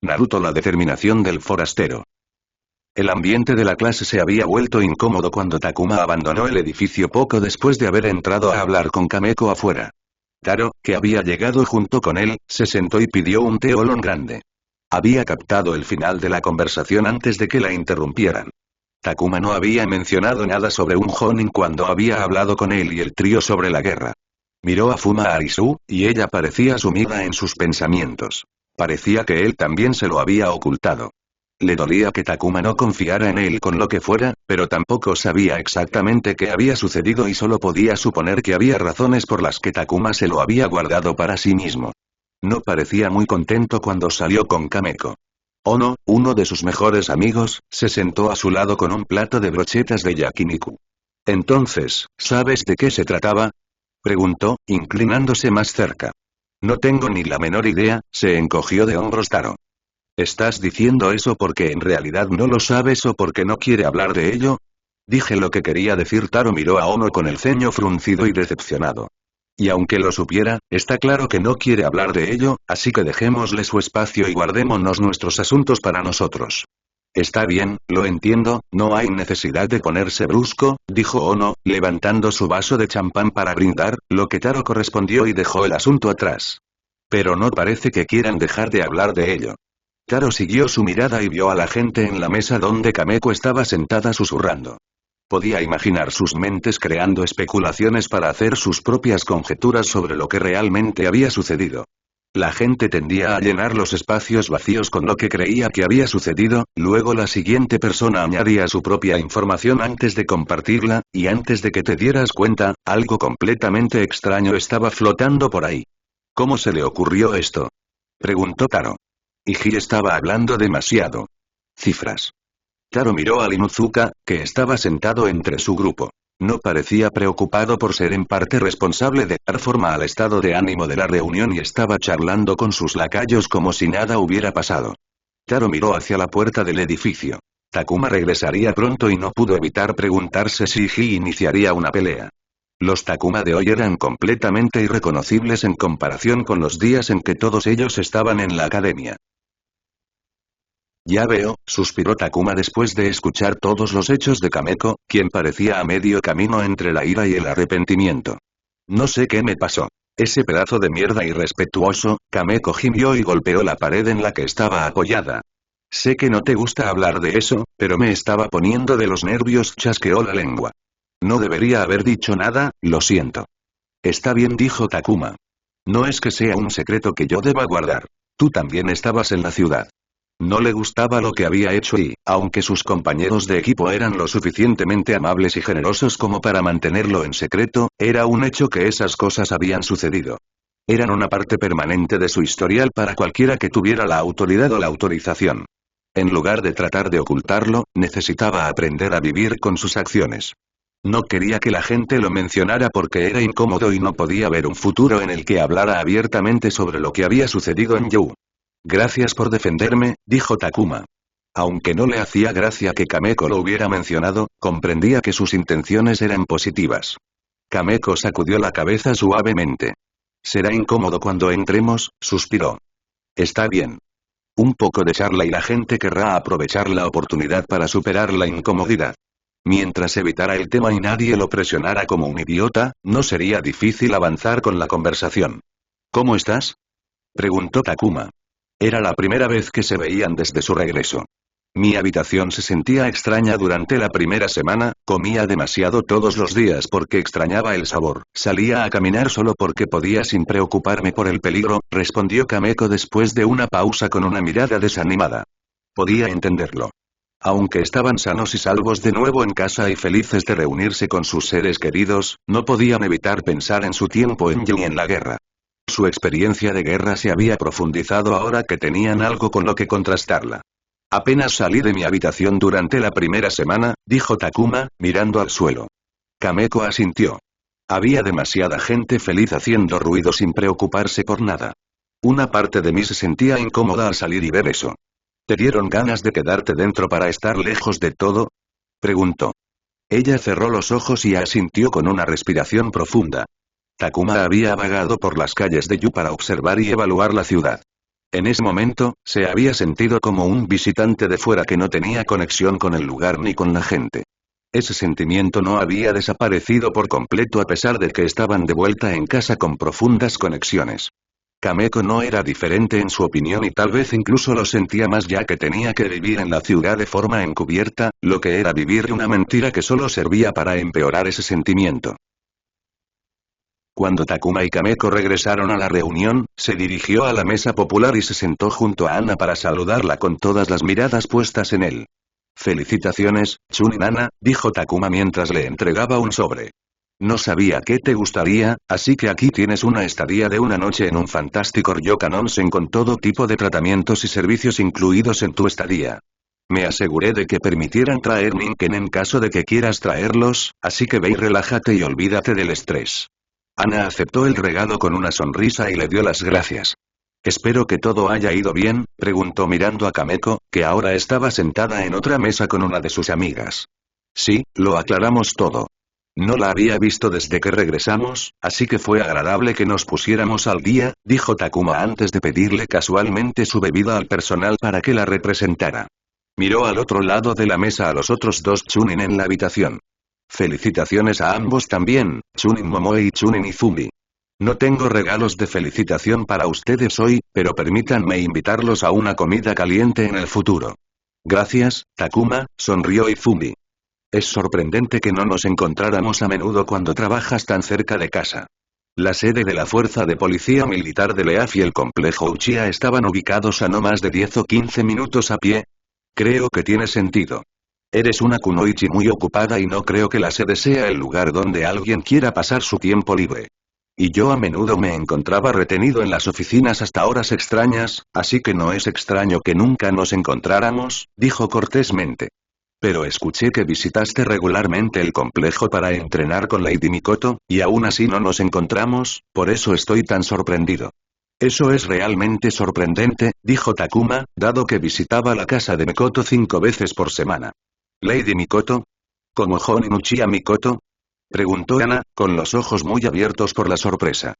Naruto, la determinación del forastero. El ambiente de la clase se había vuelto incómodo cuando Takuma abandonó el edificio poco después de haber entrado a hablar con Kameko afuera. Taro, que había llegado junto con él, se sentó y pidió un té oolong grande. Había captado el final de la conversación antes de que la interrumpieran. Takuma no había mencionado nada sobre un Jonin cuando había hablado con él y el trío sobre la guerra. Miró a Fuma Arisu, y ella parecía sumida en sus pensamientos. Parecía que él también se lo había ocultado. Le dolía que Takuma no confiara en él con lo que fuera, pero tampoco sabía exactamente qué había sucedido y solo podía suponer que había razones por las que Takuma se lo había guardado para sí mismo. No parecía muy contento cuando salió con Kameko. Ono, uno de sus mejores amigos, se sentó a su lado con un plato de brochetas de yakiniku. Entonces, ¿sabes de qué se trataba?, preguntó, inclinándose más cerca. No tengo ni la menor idea, se encogió de hombros Taro. ¿Estás diciendo eso porque en realidad no lo sabes o porque no quiere hablar de ello? Dije lo que quería decir. Taro miró a Ono con el ceño fruncido y decepcionado. Y aunque lo supiera, está claro que no quiere hablar de ello, así que dejémosle su espacio y guardémonos nuestros asuntos para nosotros. Está bien, lo entiendo, no hay necesidad de ponerse brusco, dijo Ono, levantando su vaso de champán para brindar, lo que Taro correspondió y dejó el asunto atrás. Pero no parece que quieran dejar de hablar de ello. Taro siguió su mirada y vio a la gente en la mesa donde Kameko estaba sentada susurrando. Podía imaginar sus mentes creando especulaciones para hacer sus propias conjeturas sobre lo que realmente había sucedido. La gente tendía a llenar los espacios vacíos con lo que creía que había sucedido, luego la siguiente persona añadía su propia información antes de compartirla, y antes de que te dieras cuenta, algo completamente extraño estaba flotando por ahí. ¿Cómo se le ocurrió esto?, preguntó Taro. Iji estaba hablando demasiado. Cifras. Taro miró a Inuzuka, que estaba sentado entre su grupo. No parecía preocupado por ser en parte responsable de dar forma al estado de ánimo de la reunión y estaba charlando con sus lacayos como si nada hubiera pasado. Taro miró hacia la puerta del edificio. Takuma regresaría pronto y no pudo evitar preguntarse si Iji iniciaría una pelea. Los Takuma de hoy eran completamente irreconocibles en comparación con los días en que todos ellos estaban en la academia. Ya veo, suspiró Takuma después de escuchar todos los hechos de Kameko, quien parecía a medio camino entre la ira y el arrepentimiento. No sé qué me pasó. Ese pedazo de mierda irrespetuoso. Kameko gimió y golpeó la pared en la que estaba apoyada. Sé que no te gusta hablar de eso, pero me estaba poniendo de los nervios, chasqueó la lengua. No debería haber dicho nada, lo siento. Está bien, dijo Takuma. No es que sea un secreto que yo deba guardar. Tú también estabas en la ciudad. No le gustaba lo que había hecho y, aunque sus compañeros de equipo eran lo suficientemente amables y generosos como para mantenerlo en secreto, era un hecho que esas cosas habían sucedido. Eran una parte permanente de su historial para cualquiera que tuviera la autoridad o la autorización. En lugar de tratar de ocultarlo, necesitaba aprender a vivir con sus acciones. No quería que la gente lo mencionara porque era incómodo y no podía ver un futuro en el que hablara abiertamente sobre lo que había sucedido en You. Gracias por defenderme, dijo Takuma. Aunque no le hacía gracia que Kameko lo hubiera mencionado, comprendía que sus intenciones eran positivas. Kameko sacudió la cabeza suavemente. Será incómodo cuando entremos, suspiró. Está bien. Un poco de charla y la gente querrá aprovechar la oportunidad para superar la incomodidad. Mientras evitara el tema y nadie lo presionara como un idiota, no sería difícil avanzar con la conversación. ¿Cómo estás?, preguntó Takuma. Era la primera vez que se veían desde su regreso. Mi habitación se sentía extraña durante la primera semana, comía demasiado todos los días porque extrañaba el sabor. Salía a caminar solo porque podía sin preocuparme por el peligro, respondió Kameko después de una pausa con una mirada desanimada. Podía entenderlo. Aunque estaban sanos y salvos de nuevo en casa y felices de reunirse con sus seres queridos, no podían evitar pensar en su tiempo en Yu y en la guerra. Su experiencia de guerra se había profundizado ahora que tenían algo con lo que contrastarla. Apenas salí de mi habitación durante la primera semana, dijo Takuma, mirando al suelo. Kameko asintió. Había demasiada gente feliz haciendo ruido sin preocuparse por nada. Una parte de mí se sentía incómoda al salir y ver eso. ¿Te dieron ganas de quedarte dentro para estar lejos de todo?, preguntó. Ella cerró los ojos y asintió con una respiración profunda. Takuma había vagado por las calles de Yu para observar y evaluar la ciudad. En ese momento, se había sentido como un visitante de fuera que no tenía conexión con el lugar ni con la gente. Ese sentimiento no había desaparecido por completo a pesar de que estaban de vuelta en casa con profundas conexiones. Kameko no era diferente en su opinión y tal vez incluso lo sentía más ya que tenía que vivir en la ciudad de forma encubierta, lo que era vivir una mentira que solo servía para empeorar ese sentimiento. Cuando Takuma y Kameko regresaron a la reunión, se dirigió a la mesa popular y se sentó junto a Ana para saludarla con todas las miradas puestas en él. Felicitaciones, Chunin-Ana, dijo Takuma mientras le entregaba un sobre. No sabía qué te gustaría, así que aquí tienes una estadía de una noche en un fantástico ryokan onsen con todo tipo de tratamientos y servicios incluidos en tu estadía. Me aseguré de que permitieran traer Ninken en caso de que quieras traerlos, así que ve y relájate y olvídate del estrés. Ana aceptó el regalo con una sonrisa y le dio las gracias. «Espero que todo haya ido bien», preguntó mirando a Kameko, que ahora estaba sentada en otra mesa con una de sus amigas. «Sí, lo aclaramos todo. No la había visto desde que regresamos, así que fue agradable que nos pusiéramos al día», dijo Takuma antes de pedirle casualmente su bebida al personal para que la representara. Miró al otro lado de la mesa a los otros dos Chunin en la habitación. «Felicitaciones a ambos también, Chunin Momoe y Chunin Izumi. No tengo regalos de felicitación para ustedes hoy, pero permítanme invitarlos a una comida caliente en el futuro». «Gracias, Takuma», sonrió Izumi. «Es sorprendente que no nos encontráramos a menudo cuando trabajas tan cerca de casa». La sede de la Fuerza de Policía Militar de Leaf y el complejo Uchiha estaban ubicados a no más de 10 o 15 minutos a pie. Creo que tiene sentido. Eres una kunoichi muy ocupada y no creo que la sede sea el lugar donde alguien quiera pasar su tiempo libre. Y yo a menudo me encontraba retenido en las oficinas hasta horas extrañas, así que no es extraño que nunca nos encontráramos, dijo cortésmente. Pero escuché que visitaste regularmente el complejo para entrenar con Lady Mikoto, y aún así no nos encontramos, por eso estoy tan sorprendido. Eso es realmente sorprendente, dijo Takuma, dado que visitaba la casa de Mikoto 5 veces por semana. ¿Lady Mikoto? ¿Como Jonin Uchiha Mikoto?, preguntó Ana, con los ojos muy abiertos por la sorpresa.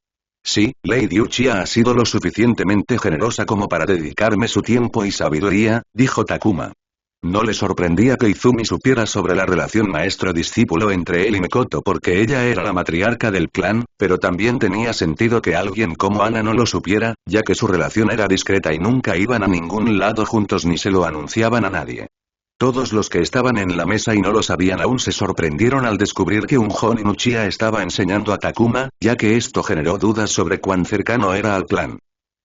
Sí, Lady Uchiha ha sido lo suficientemente generosa como para dedicarme su tiempo y sabiduría, dijo Takuma. No le sorprendía que Izumi supiera sobre la relación maestro-discípulo entre él y Mikoto porque ella era la matriarca del clan, pero también tenía sentido que alguien como Ana no lo supiera, ya que su relación era discreta y nunca iban a ningún lado juntos ni se lo anunciaban a nadie. Todos los que estaban en la mesa y no lo sabían aún se sorprendieron al descubrir que un Jonin Uchiha estaba enseñando a Takuma, ya que esto generó dudas sobre cuán cercano era al clan.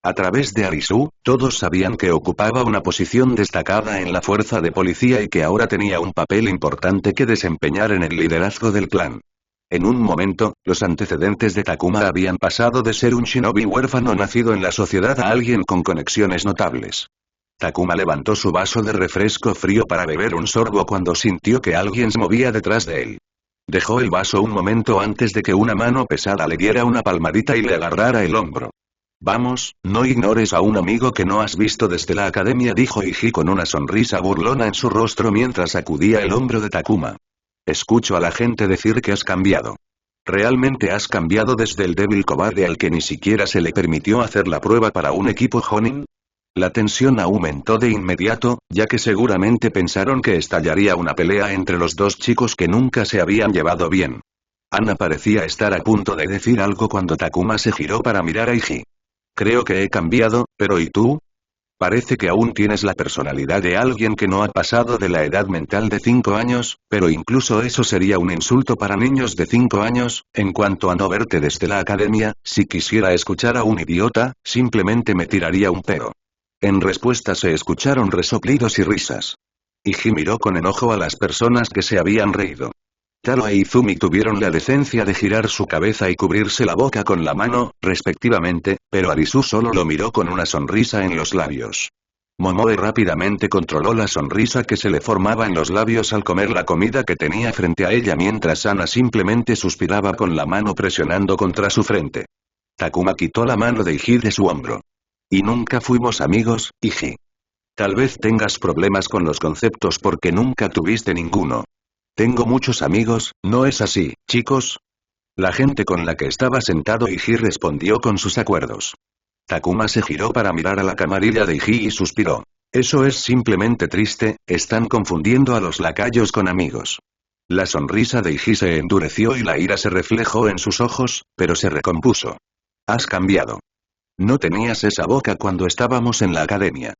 A través de Arisu, todos sabían que ocupaba una posición destacada en la fuerza de policía y que ahora tenía un papel importante que desempeñar en el liderazgo del clan. En un momento, los antecedentes de Takuma habían pasado de ser un shinobi huérfano nacido en la sociedad a alguien con conexiones notables. Takuma levantó su vaso de refresco frío para beber un sorbo cuando sintió que alguien se movía detrás de él. Dejó el vaso un momento antes de que una mano pesada le diera una palmadita y le agarrara el hombro. «Vamos, no ignores a un amigo que no has visto desde la academia», dijo Iji con una sonrisa burlona en su rostro mientras sacudía el hombro de Takuma. «Escucho a la gente decir que has cambiado. ¿Realmente has cambiado desde el débil cobarde al que ni siquiera se le permitió hacer la prueba para un equipo Jonin?» La tensión aumentó de inmediato, ya que seguramente pensaron que estallaría una pelea entre los dos chicos que nunca se habían llevado bien. Ana parecía estar a punto de decir algo cuando Takuma se giró para mirar a Iji. «Creo que he cambiado, pero ¿y tú? Parece que aún tienes la personalidad de alguien que no ha pasado de la edad mental de 5 años, pero incluso eso sería un insulto para niños de 5 años, en cuanto a no verte desde la academia, si quisiera escuchar a un idiota, simplemente me tiraría un pedo». En respuesta se escucharon resoplidos y risas. Iji miró con enojo a las personas que se habían reído. Taro e Izumi tuvieron la decencia de girar su cabeza y cubrirse la boca con la mano, respectivamente, pero Arisu solo lo miró con una sonrisa en los labios. Momoe rápidamente controló la sonrisa que se le formaba en los labios al comer la comida que tenía frente a ella mientras Ana simplemente suspiraba con la mano presionando contra su frente. Takuma quitó la mano de Iji de su hombro. «Y nunca fuimos amigos, Iji. Tal vez tengas problemas con los conceptos porque nunca tuviste ninguno. Tengo muchos amigos, ¿no es así, chicos?» La gente con la que estaba sentado Iji respondió con sus acuerdos. Takuma se giró para mirar a la camarilla de Iji y suspiró. Eso es simplemente triste, están confundiendo a los lacayos con amigos. La sonrisa de Iji se endureció y la ira se reflejó en sus ojos, pero se recompuso. Has cambiado. No tenías esa boca cuando estábamos en la academia.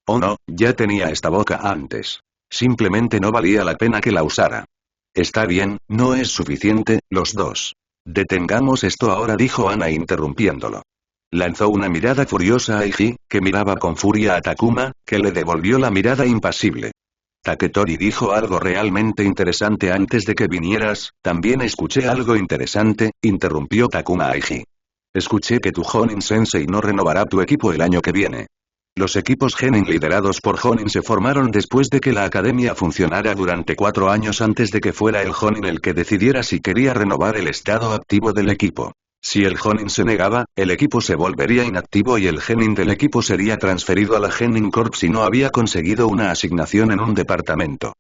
Oh no, ya tenía esta boca antes. Simplemente no valía la pena que la usara. Está bien, no es suficiente, los dos. Detengamos esto ahora, dijo Ana interrumpiéndolo. Lanzó una mirada furiosa a Iji, que miraba con furia a Takuma, que le devolvió la mirada impasible. Taketori dijo algo realmente interesante antes de que vinieras, también escuché algo interesante, interrumpió Takuma a Iji. Escuché que tu Jonin Sensei no renovará tu equipo el año que viene. Los equipos Genin liderados por Jonin se formaron después de que la academia funcionara durante 4 años antes de que fuera el Jonin el que decidiera si quería renovar el estado activo del equipo. Si el Jonin se negaba, el equipo se volvería inactivo y el Genin del equipo sería transferido a la Genin Corp si no había conseguido una asignación en un departamento.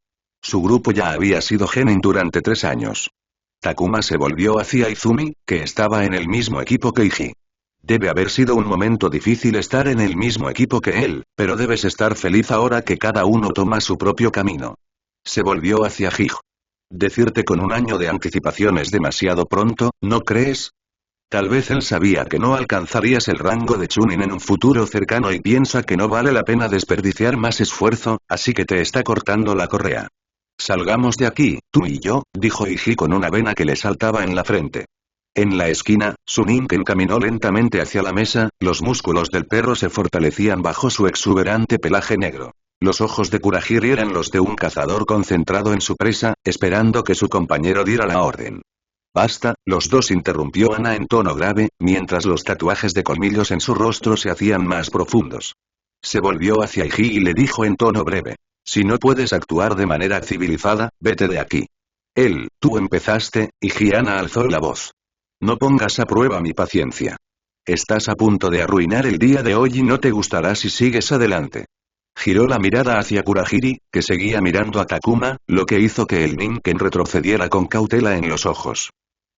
Su grupo ya había sido Genin durante 3 años. Takuma se volvió hacia Izumi, que estaba en el mismo equipo que Iji. Debe haber sido un momento difícil estar en el mismo equipo que él, pero debes estar feliz ahora que cada uno toma su propio camino. Se volvió hacia Hij. Decirte con un año de anticipación es demasiado pronto, ¿no crees? Tal vez él sabía que no alcanzarías el rango de Chunin en un futuro cercano y piensa que no vale la pena desperdiciar más esfuerzo, así que te está cortando la correa. Salgamos de aquí, tú y yo, dijo Iji con una vena que le saltaba en la frente. En la esquina, Suninken caminó lentamente hacia la mesa, los músculos del perro se fortalecían bajo su exuberante pelaje negro. Los ojos de Kurahiri eran los de un cazador concentrado en su presa, esperando que su compañero diera la orden. Basta, los dos, interrumpió Ana en tono grave, mientras los tatuajes de colmillos en su rostro se hacían más profundos. Se volvió hacia Iji y le dijo en tono breve. Si no puedes actuar de manera civilizada, vete de aquí. Tú empezaste, Iji. Ana alzó la voz. No pongas a prueba mi paciencia. Estás a punto de arruinar el día de hoy y no te gustará si sigues adelante. Giró la mirada hacia Kurahiri, que seguía mirando a Takuma, lo que hizo que el Ninken retrocediera con cautela en los ojos.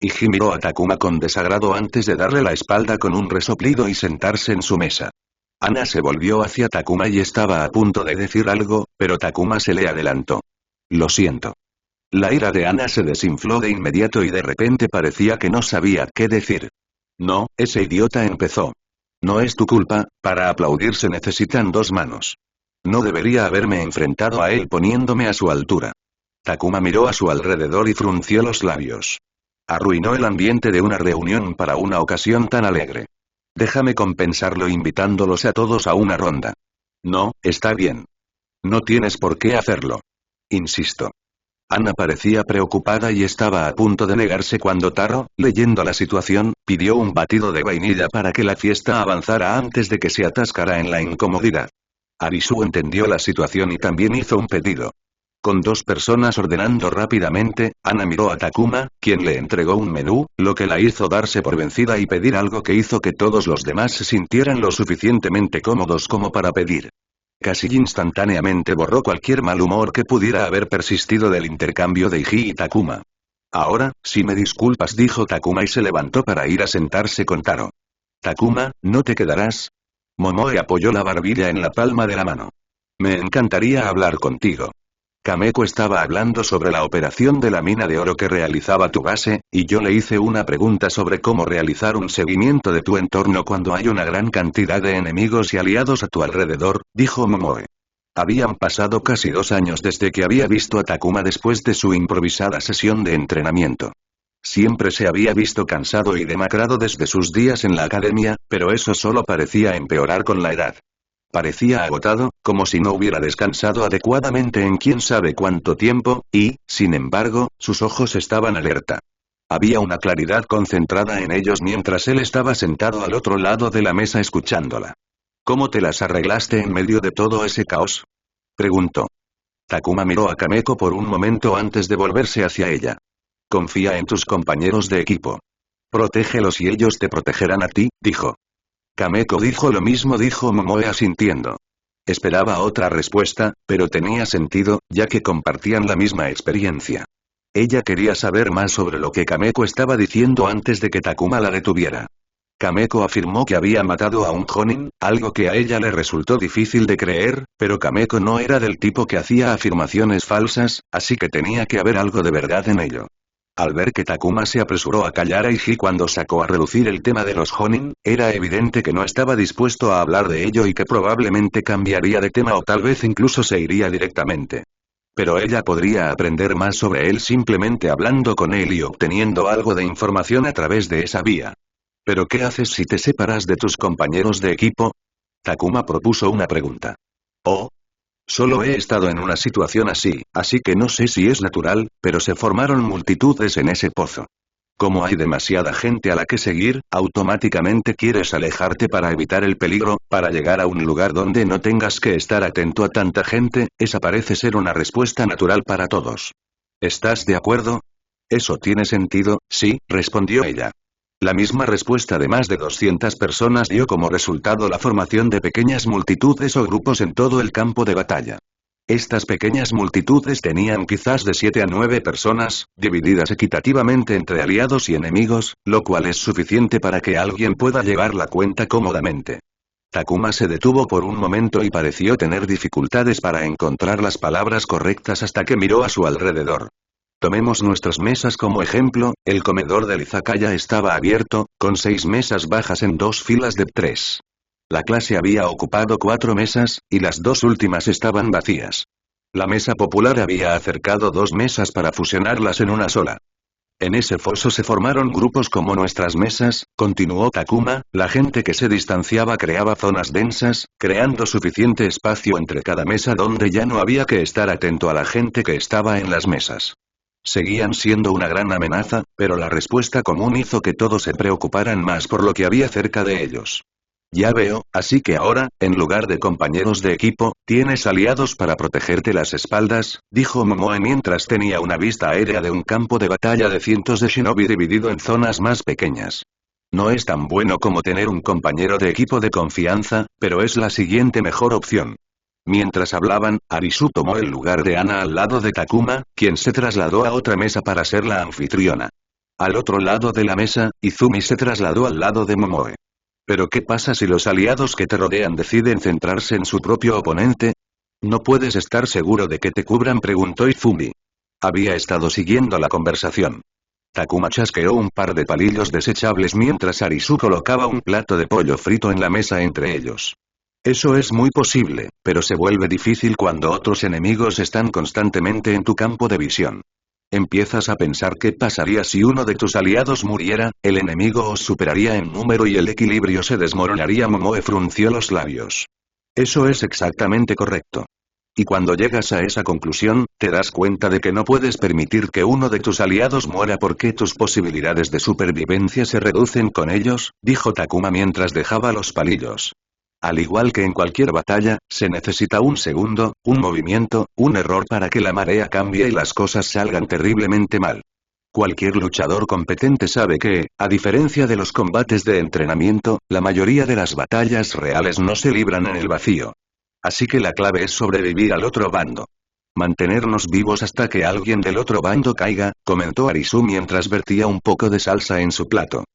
Iji miró a Takuma con desagrado antes de darle la espalda con un resoplido y sentarse en su mesa. Ana se volvió hacia Takuma y estaba a punto de decir algo, pero Takuma se le adelantó. Lo siento. La ira de Ana se desinfló de inmediato y de repente parecía que no sabía qué decir. No, ese idiota empezó. No es tu culpa, para aplaudir se necesitan 2 manos. No debería haberme enfrentado a él poniéndome a su altura. Takuma miró a su alrededor y frunció los labios. Arruinó el ambiente de una reunión para una ocasión tan alegre. Déjame compensarlo invitándolos a todos a una ronda. No, está bien. No tienes por qué hacerlo. Insisto. Ana parecía preocupada y estaba a punto de negarse cuando Taro, leyendo la situación, pidió un batido de vainilla para que la fiesta avanzara antes de que se atascara en la incomodidad. Arisu entendió la situación y también hizo un pedido. Con 2 personas ordenando rápidamente, Ana miró a Takuma, quien le entregó un menú, lo que la hizo darse por vencida y pedir algo que hizo que todos los demás se sintieran lo suficientemente cómodos como para pedir. Casi instantáneamente borró cualquier mal humor que pudiera haber persistido del intercambio de Iji y Takuma. Ahora, si me disculpas, dijo Takuma y se levantó para ir a sentarse con Taro. Takuma, ¿no te quedarás? Momoe apoyó la barbilla en la palma de la mano. Me encantaría hablar contigo. Kameko estaba hablando sobre la operación de la mina de oro que realizaba tu base, y yo le hice una pregunta sobre cómo realizar un seguimiento de tu entorno cuando hay una gran cantidad de enemigos y aliados a tu alrededor, dijo Momoe. Habían pasado casi 2 años desde que había visto a Takuma después de su improvisada sesión de entrenamiento. Siempre se había visto cansado y demacrado desde sus días en la academia, pero eso solo parecía empeorar con la edad. Parecía agotado, como si no hubiera descansado adecuadamente en quién sabe cuánto tiempo, y, sin embargo, sus ojos estaban alerta. Había una claridad concentrada en ellos mientras él estaba sentado al otro lado de la mesa escuchándola. ¿Cómo te las arreglaste en medio de todo ese caos? Preguntó. Takuma miró a Kameko por un momento antes de volverse hacia ella. Confía en tus compañeros de equipo. Protégelos y ellos te protegerán a ti, dijo. Kameko dijo lo mismo, dijo Momoe asintiendo. Esperaba otra respuesta, pero tenía sentido, ya que compartían la misma experiencia. Ella quería saber más sobre lo que Kameko estaba diciendo antes de que Takuma la detuviera. Kameko afirmó que había matado a un Jonin, algo que a ella le resultó difícil de creer, pero Kameko no era del tipo que hacía afirmaciones falsas, así que tenía que haber algo de verdad en ello. Al ver que Takuma se apresuró a callar a Iji cuando sacó a relucir el tema de los Jonin, era evidente que no estaba dispuesto a hablar de ello y que probablemente cambiaría de tema o tal vez incluso se iría directamente. Pero ella podría aprender más sobre él simplemente hablando con él y obteniendo algo de información a través de esa vía. ¿Pero qué haces si te separas de tus compañeros de equipo? Takuma propuso una pregunta. Oh. Solo he estado en una situación así que no sé si es natural, pero se formaron multitudes en ese pozo. Como hay demasiada gente a la que seguir, automáticamente quieres alejarte para evitar el peligro, para llegar a un lugar donde no tengas que estar atento a tanta gente, esa parece ser una respuesta natural para todos. ¿Estás de acuerdo? Eso tiene sentido, sí, respondió ella. La misma respuesta de más de 200 personas dio como resultado la formación de pequeñas multitudes o grupos en todo el campo de batalla. Estas pequeñas multitudes tenían quizás de 7 a 9 personas, divididas equitativamente entre aliados y enemigos, lo cual es suficiente para que alguien pueda llevar la cuenta cómodamente. Takuma se detuvo por un momento y pareció tener dificultades para encontrar las palabras correctas hasta que miró a su alrededor. Tomemos nuestras mesas como ejemplo, el comedor del izakaya estaba abierto, con 6 mesas bajas en 2 filas de 3. La clase había ocupado 4 mesas, y las 2 últimas estaban vacías. La mesa popular había acercado 2 mesas para fusionarlas en una sola. En ese foso se formaron grupos como nuestras mesas, continuó Takuma, la gente que se distanciaba creaba zonas densas, creando suficiente espacio entre cada mesa donde ya no había que estar atento a la gente que estaba en las mesas. Seguían siendo una gran amenaza, pero la respuesta común hizo que todos se preocuparan más por lo que había cerca de ellos. Ya veo, así que ahora, en lugar de compañeros de equipo, tienes aliados para protegerte las espaldas, dijo Momoe mientras tenía una vista aérea de un campo de batalla de cientos de shinobi dividido en zonas más pequeñas. No es tan bueno como tener un compañero de equipo de confianza, pero es la siguiente mejor opción. Mientras hablaban, Arisu tomó el lugar de Ana al lado de Takuma, quien se trasladó a otra mesa para ser la anfitriona. Al otro lado de la mesa, Izumi se trasladó al lado de Momoe. ¿Pero qué pasa si los aliados que te rodean deciden centrarse en su propio oponente? ¿No puedes estar seguro de que te cubran?, preguntó Izumi. Había estado siguiendo la conversación. Takuma chasqueó un par de palillos desechables mientras Arisu colocaba un plato de pollo frito en la mesa entre ellos. Eso es muy posible, pero se vuelve difícil cuando otros enemigos están constantemente en tu campo de visión. Empiezas a pensar qué pasaría si uno de tus aliados muriera, el enemigo os superaría en número y el equilibrio se desmoronaría. Momoe frunció los labios. Eso es exactamente correcto. Y cuando llegas a esa conclusión, te das cuenta de que no puedes permitir que uno de tus aliados muera porque tus posibilidades de supervivencia se reducen con ellos, dijo Takuma mientras dejaba los palillos. Al igual que en cualquier batalla, se necesita un segundo, un movimiento, un error para que la marea cambie y las cosas salgan terriblemente mal. Cualquier luchador competente sabe que, a diferencia de los combates de entrenamiento, la mayoría de las batallas reales no se libran en el vacío. Así que la clave es sobrevivir al otro bando. Mantenernos vivos hasta que alguien del otro bando caiga, comentó Arisu mientras vertía un poco de salsa en su plato.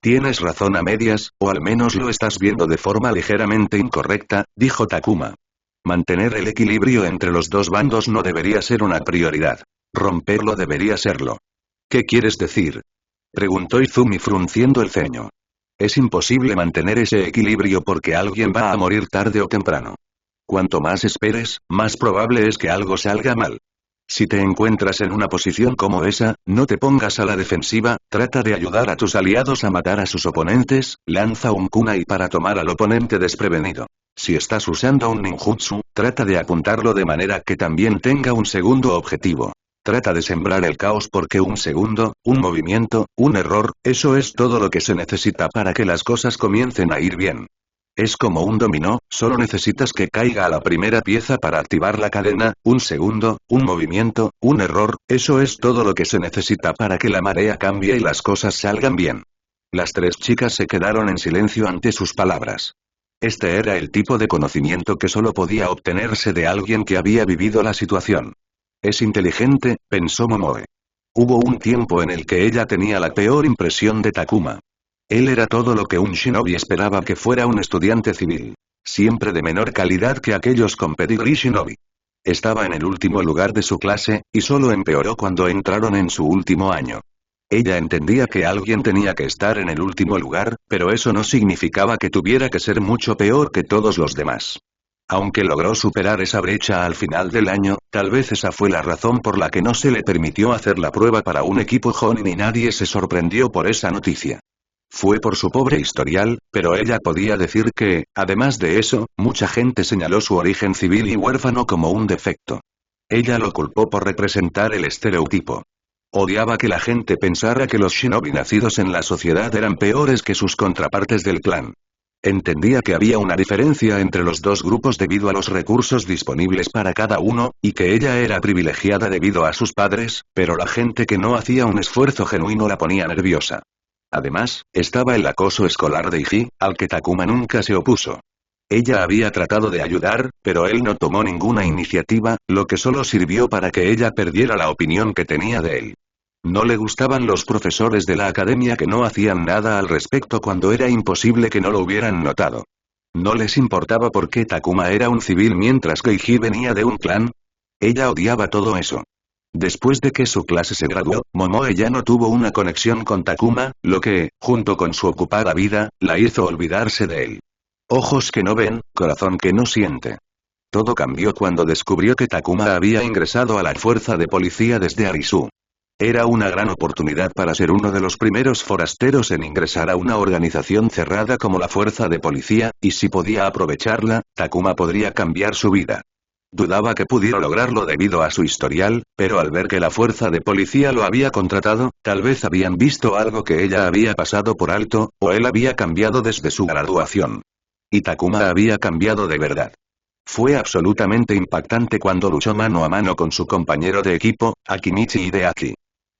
Tienes razón a medias, o al menos lo estás viendo de forma ligeramente incorrecta, dijo Takuma. Mantener el equilibrio entre los dos bandos no debería ser una prioridad. Romperlo debería serlo. ¿Qué quieres decir?, preguntó Izumi frunciendo el ceño. Es imposible mantener ese equilibrio porque alguien va a morir tarde o temprano. Cuanto más esperes, más probable es que algo salga mal. Si te encuentras en una posición como esa, no te pongas a la defensiva, trata de ayudar a tus aliados a matar a sus oponentes, lanza un kunai para tomar al oponente desprevenido. Si estás usando un ninjutsu, trata de apuntarlo de manera que también tenga un segundo objetivo. Trata de sembrar el caos porque un segundo, un movimiento, un error, eso es todo lo que se necesita para que las cosas comiencen a ir bien. Es como un dominó, solo necesitas que caiga a la primera pieza para activar la cadena, un segundo, un movimiento, un error, eso es todo lo que se necesita para que la marea cambie y las cosas salgan bien. Las 3 chicas se quedaron en silencio ante sus palabras. Este era el tipo de conocimiento que solo podía obtenerse de alguien que había vivido la situación. Es inteligente, pensó Momoe. Hubo un tiempo en el que ella tenía la peor impresión de Takuma. Él era todo lo que un shinobi esperaba que fuera un estudiante civil. Siempre de menor calidad que aquellos con pedigrí shinobi. Estaba en el último lugar de su clase, y solo empeoró cuando entraron en su último año. Ella entendía que alguien tenía que estar en el último lugar, pero eso no significaba que tuviera que ser mucho peor que todos los demás. Aunque logró superar esa brecha al final del año, tal vez esa fue la razón por la que no se le permitió hacer la prueba para un equipo Jonin y nadie se sorprendió por esa noticia. Fue por su pobre historial, pero ella podía decir que, además de eso, mucha gente señaló su origen civil y huérfano como un defecto. Ella lo culpó por representar el estereotipo. Odiaba que la gente pensara que los shinobi nacidos en la sociedad eran peores que sus contrapartes del clan. Entendía que había una diferencia entre los dos grupos debido a los recursos disponibles para cada uno, y que ella era privilegiada debido a sus padres, pero la gente que no hacía un esfuerzo genuino la ponía nerviosa. Además, estaba el acoso escolar de Iji, al que Takuma nunca se opuso. Ella había tratado de ayudar, pero él no tomó ninguna iniciativa, lo que solo sirvió para que ella perdiera la opinión que tenía de él. No le gustaban los profesores de la academia que no hacían nada al respecto cuando era imposible que no lo hubieran notado. No les importaba por qué Takuma era un civil mientras que Iji venía de un clan. Ella odiaba todo eso. Después de que su clase se graduó, Momoe ya no tuvo una conexión con Takuma, lo que, junto con su ocupada vida, la hizo olvidarse de él. Ojos que no ven, corazón que no siente. Todo cambió cuando descubrió que Takuma había ingresado a la fuerza de policía desde Arisu. Era una gran oportunidad para ser uno de los primeros forasteros en ingresar a una organización cerrada como la fuerza de policía, y si podía aprovecharla, Takuma podría cambiar su vida. Dudaba que pudiera lograrlo debido a su historial, pero al ver que la fuerza de policía lo había contratado, tal vez habían visto algo que ella había pasado por alto, o él había cambiado desde su graduación. Y Takuma había cambiado de verdad. Fue absolutamente impactante cuando luchó mano a mano con su compañero de equipo, Akimichi Hideaki.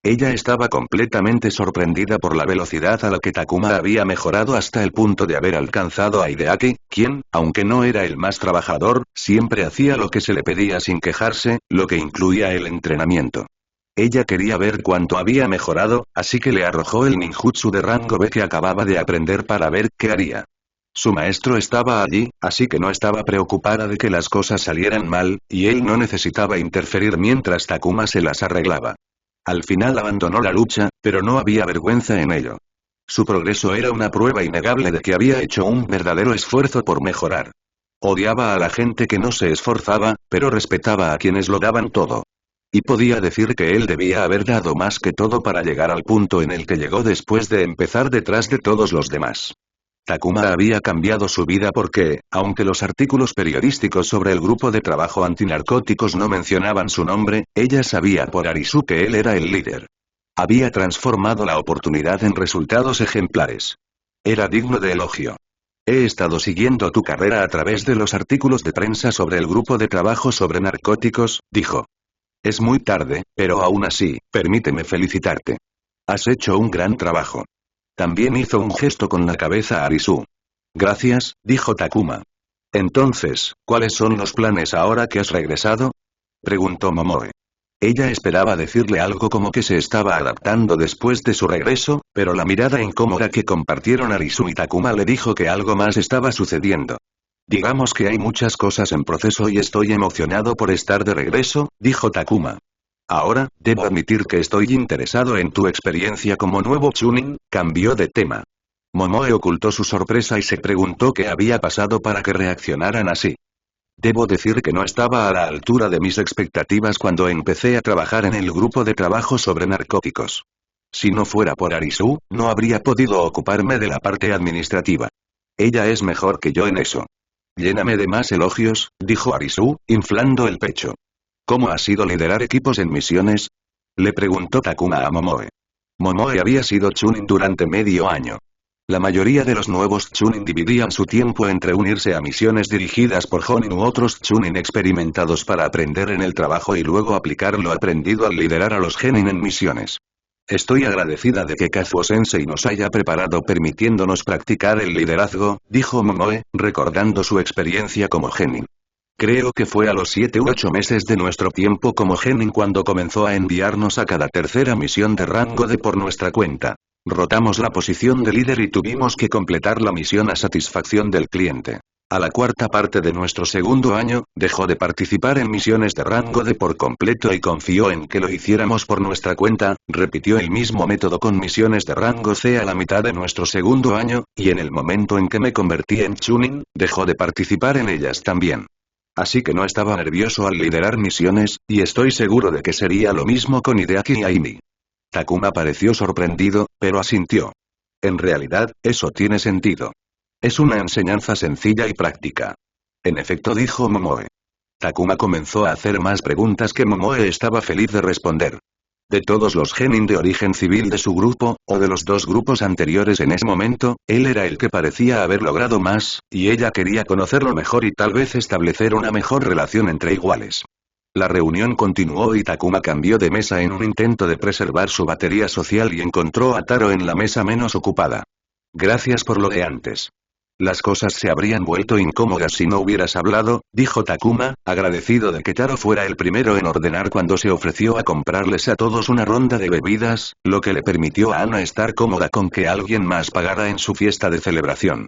Ella estaba completamente sorprendida por la velocidad a la que Takuma había mejorado hasta el punto de haber alcanzado a Hideaki, quien, aunque no era el más trabajador, siempre hacía lo que se le pedía sin quejarse, lo que incluía el entrenamiento. Ella quería ver cuánto había mejorado, así que le arrojó el ninjutsu de rango B que acababa de aprender para ver qué haría. Su maestro estaba allí, así que no estaba preocupada de que las cosas salieran mal, y él no necesitaba interferir mientras Takuma se las arreglaba. Al final abandonó la lucha, pero no había vergüenza en ello. Su progreso era una prueba innegable de que había hecho un verdadero esfuerzo por mejorar. Odiaba a la gente que no se esforzaba, pero respetaba a quienes lo daban todo. Y podía decir que él debía haber dado más que todo para llegar al punto en el que llegó después de empezar detrás de todos los demás. Takuma había cambiado su vida porque, aunque los artículos periodísticos sobre el grupo de trabajo antinarcóticos no mencionaban su nombre, ella sabía por Arisu que él era el líder. Había transformado la oportunidad en resultados ejemplares. Era digno de elogio. He estado siguiendo tu carrera a través de los artículos de prensa sobre el grupo de trabajo sobre narcóticos, dijo. Es muy tarde, pero aún así, permíteme felicitarte. Has hecho un gran trabajo. También hizo un gesto con la cabeza a Arisu. Gracias, dijo Takuma. Entonces, ¿cuáles son los planes ahora que has regresado? Preguntó Momoe. Ella esperaba decirle algo como que se estaba adaptando después de su regreso, pero la mirada incómoda que compartieron Arisu y Takuma le dijo que algo más estaba sucediendo. Digamos que hay muchas cosas en proceso y estoy emocionado por estar de regreso, dijo Takuma. Ahora, debo admitir que estoy interesado en tu experiencia como nuevo Chunin, cambió de tema. Momoe ocultó su sorpresa y se preguntó qué había pasado para que reaccionaran así. Debo decir que no estaba a la altura de mis expectativas cuando empecé a trabajar en el grupo de trabajo sobre narcóticos. Si no fuera por Arisu, no habría podido ocuparme de la parte administrativa. Ella es mejor que yo en eso. Lléname de más elogios, dijo Arisu, inflando el pecho. ¿Cómo ha sido liderar equipos en misiones? Le preguntó Takuma a Momoe. Momoe había sido Chunin durante medio año. La mayoría de los nuevos Chunin dividían su tiempo entre unirse a misiones dirigidas por Jonin u otros Chunin experimentados para aprender en el trabajo y luego aplicar lo aprendido al liderar a los Genin en misiones. Estoy agradecida de que Kazuo-sensei nos haya preparado permitiéndonos practicar el liderazgo, dijo Momoe, recordando su experiencia como Genin. Creo que fue a los 7 u 8 meses de nuestro tiempo como Genin cuando comenzó a enviarnos a cada tercera misión de rango D por nuestra cuenta. Rotamos la posición de líder y tuvimos que completar la misión a satisfacción del cliente. A la cuarta parte de nuestro segundo año, dejó de participar en misiones de rango D por completo y confió en que lo hiciéramos por nuestra cuenta, repitió el mismo método con misiones de rango C a la mitad de nuestro segundo año, y en el momento en que me convertí en Chunin, dejó de participar en ellas también. Así que no estaba nervioso al liderar misiones, y estoy seguro de que sería lo mismo con Hideaki y Aimi. Takuma pareció sorprendido, pero asintió. En realidad, eso tiene sentido. Es una enseñanza sencilla y práctica. En efecto, dijo Momoe. Takuma comenzó a hacer más preguntas que Momoe estaba feliz de responder. De todos los genin de origen civil de su grupo, o de los dos grupos anteriores en ese momento, él era el que parecía haber logrado más, y ella quería conocerlo mejor y tal vez establecer una mejor relación entre iguales. La reunión continuó y Takuma cambió de mesa en un intento de preservar su batería social y encontró a Taro en la mesa menos ocupada. Gracias por lo de antes. Las cosas se habrían vuelto incómodas si no hubieras hablado, dijo Takuma, agradecido de que Taro fuera el primero en ordenar cuando se ofreció a comprarles a todos una ronda de bebidas, lo que le permitió a Ana estar cómoda con que alguien más pagara en su fiesta de celebración.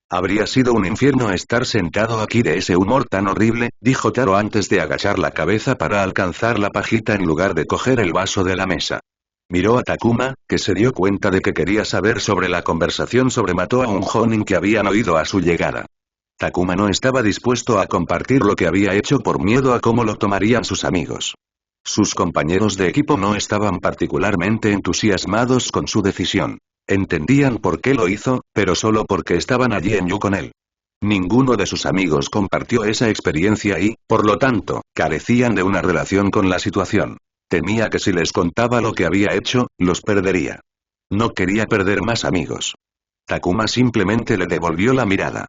Habría sido un infierno estar sentado aquí de ese humor tan horrible, dijo Taro antes de agachar la cabeza para alcanzar la pajita en lugar de coger el vaso de la mesa. Miró a Takuma, que se dio cuenta de que quería saber sobre la conversación sobre mató a un jonin que habían oído a su llegada. Takuma no estaba dispuesto a compartir lo que había hecho por miedo a cómo lo tomarían sus amigos. Sus compañeros de equipo no estaban particularmente entusiasmados con su decisión. Entendían por qué lo hizo, pero solo porque estaban allí en Yu con él. Ninguno de sus amigos compartió esa experiencia y, por lo tanto, carecían de una relación con la situación. Temía que si les contaba lo que había hecho, los perdería. No quería perder más amigos. Takuma simplemente le devolvió la mirada.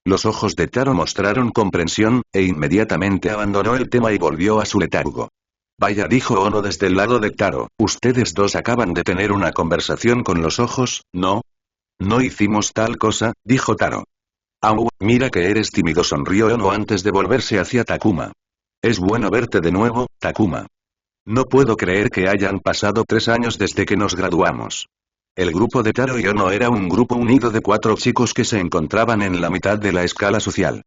Los ojos de Taro mostraron comprensión, e inmediatamente abandonó el tema y volvió a su letargo. Vaya, dijo Ono desde el lado de Taro, ustedes dos acaban de tener una conversación con los ojos, ¿no? No hicimos tal cosa, dijo Taro. Au, mira que eres tímido, sonrió Ono antes de volverse hacia Takuma. Es bueno verte de nuevo, Takuma. No puedo creer que hayan pasado 3 años desde que nos graduamos. El grupo de Taro y Ono era un grupo unido de 4 chicos que se encontraban en la mitad de la escala social.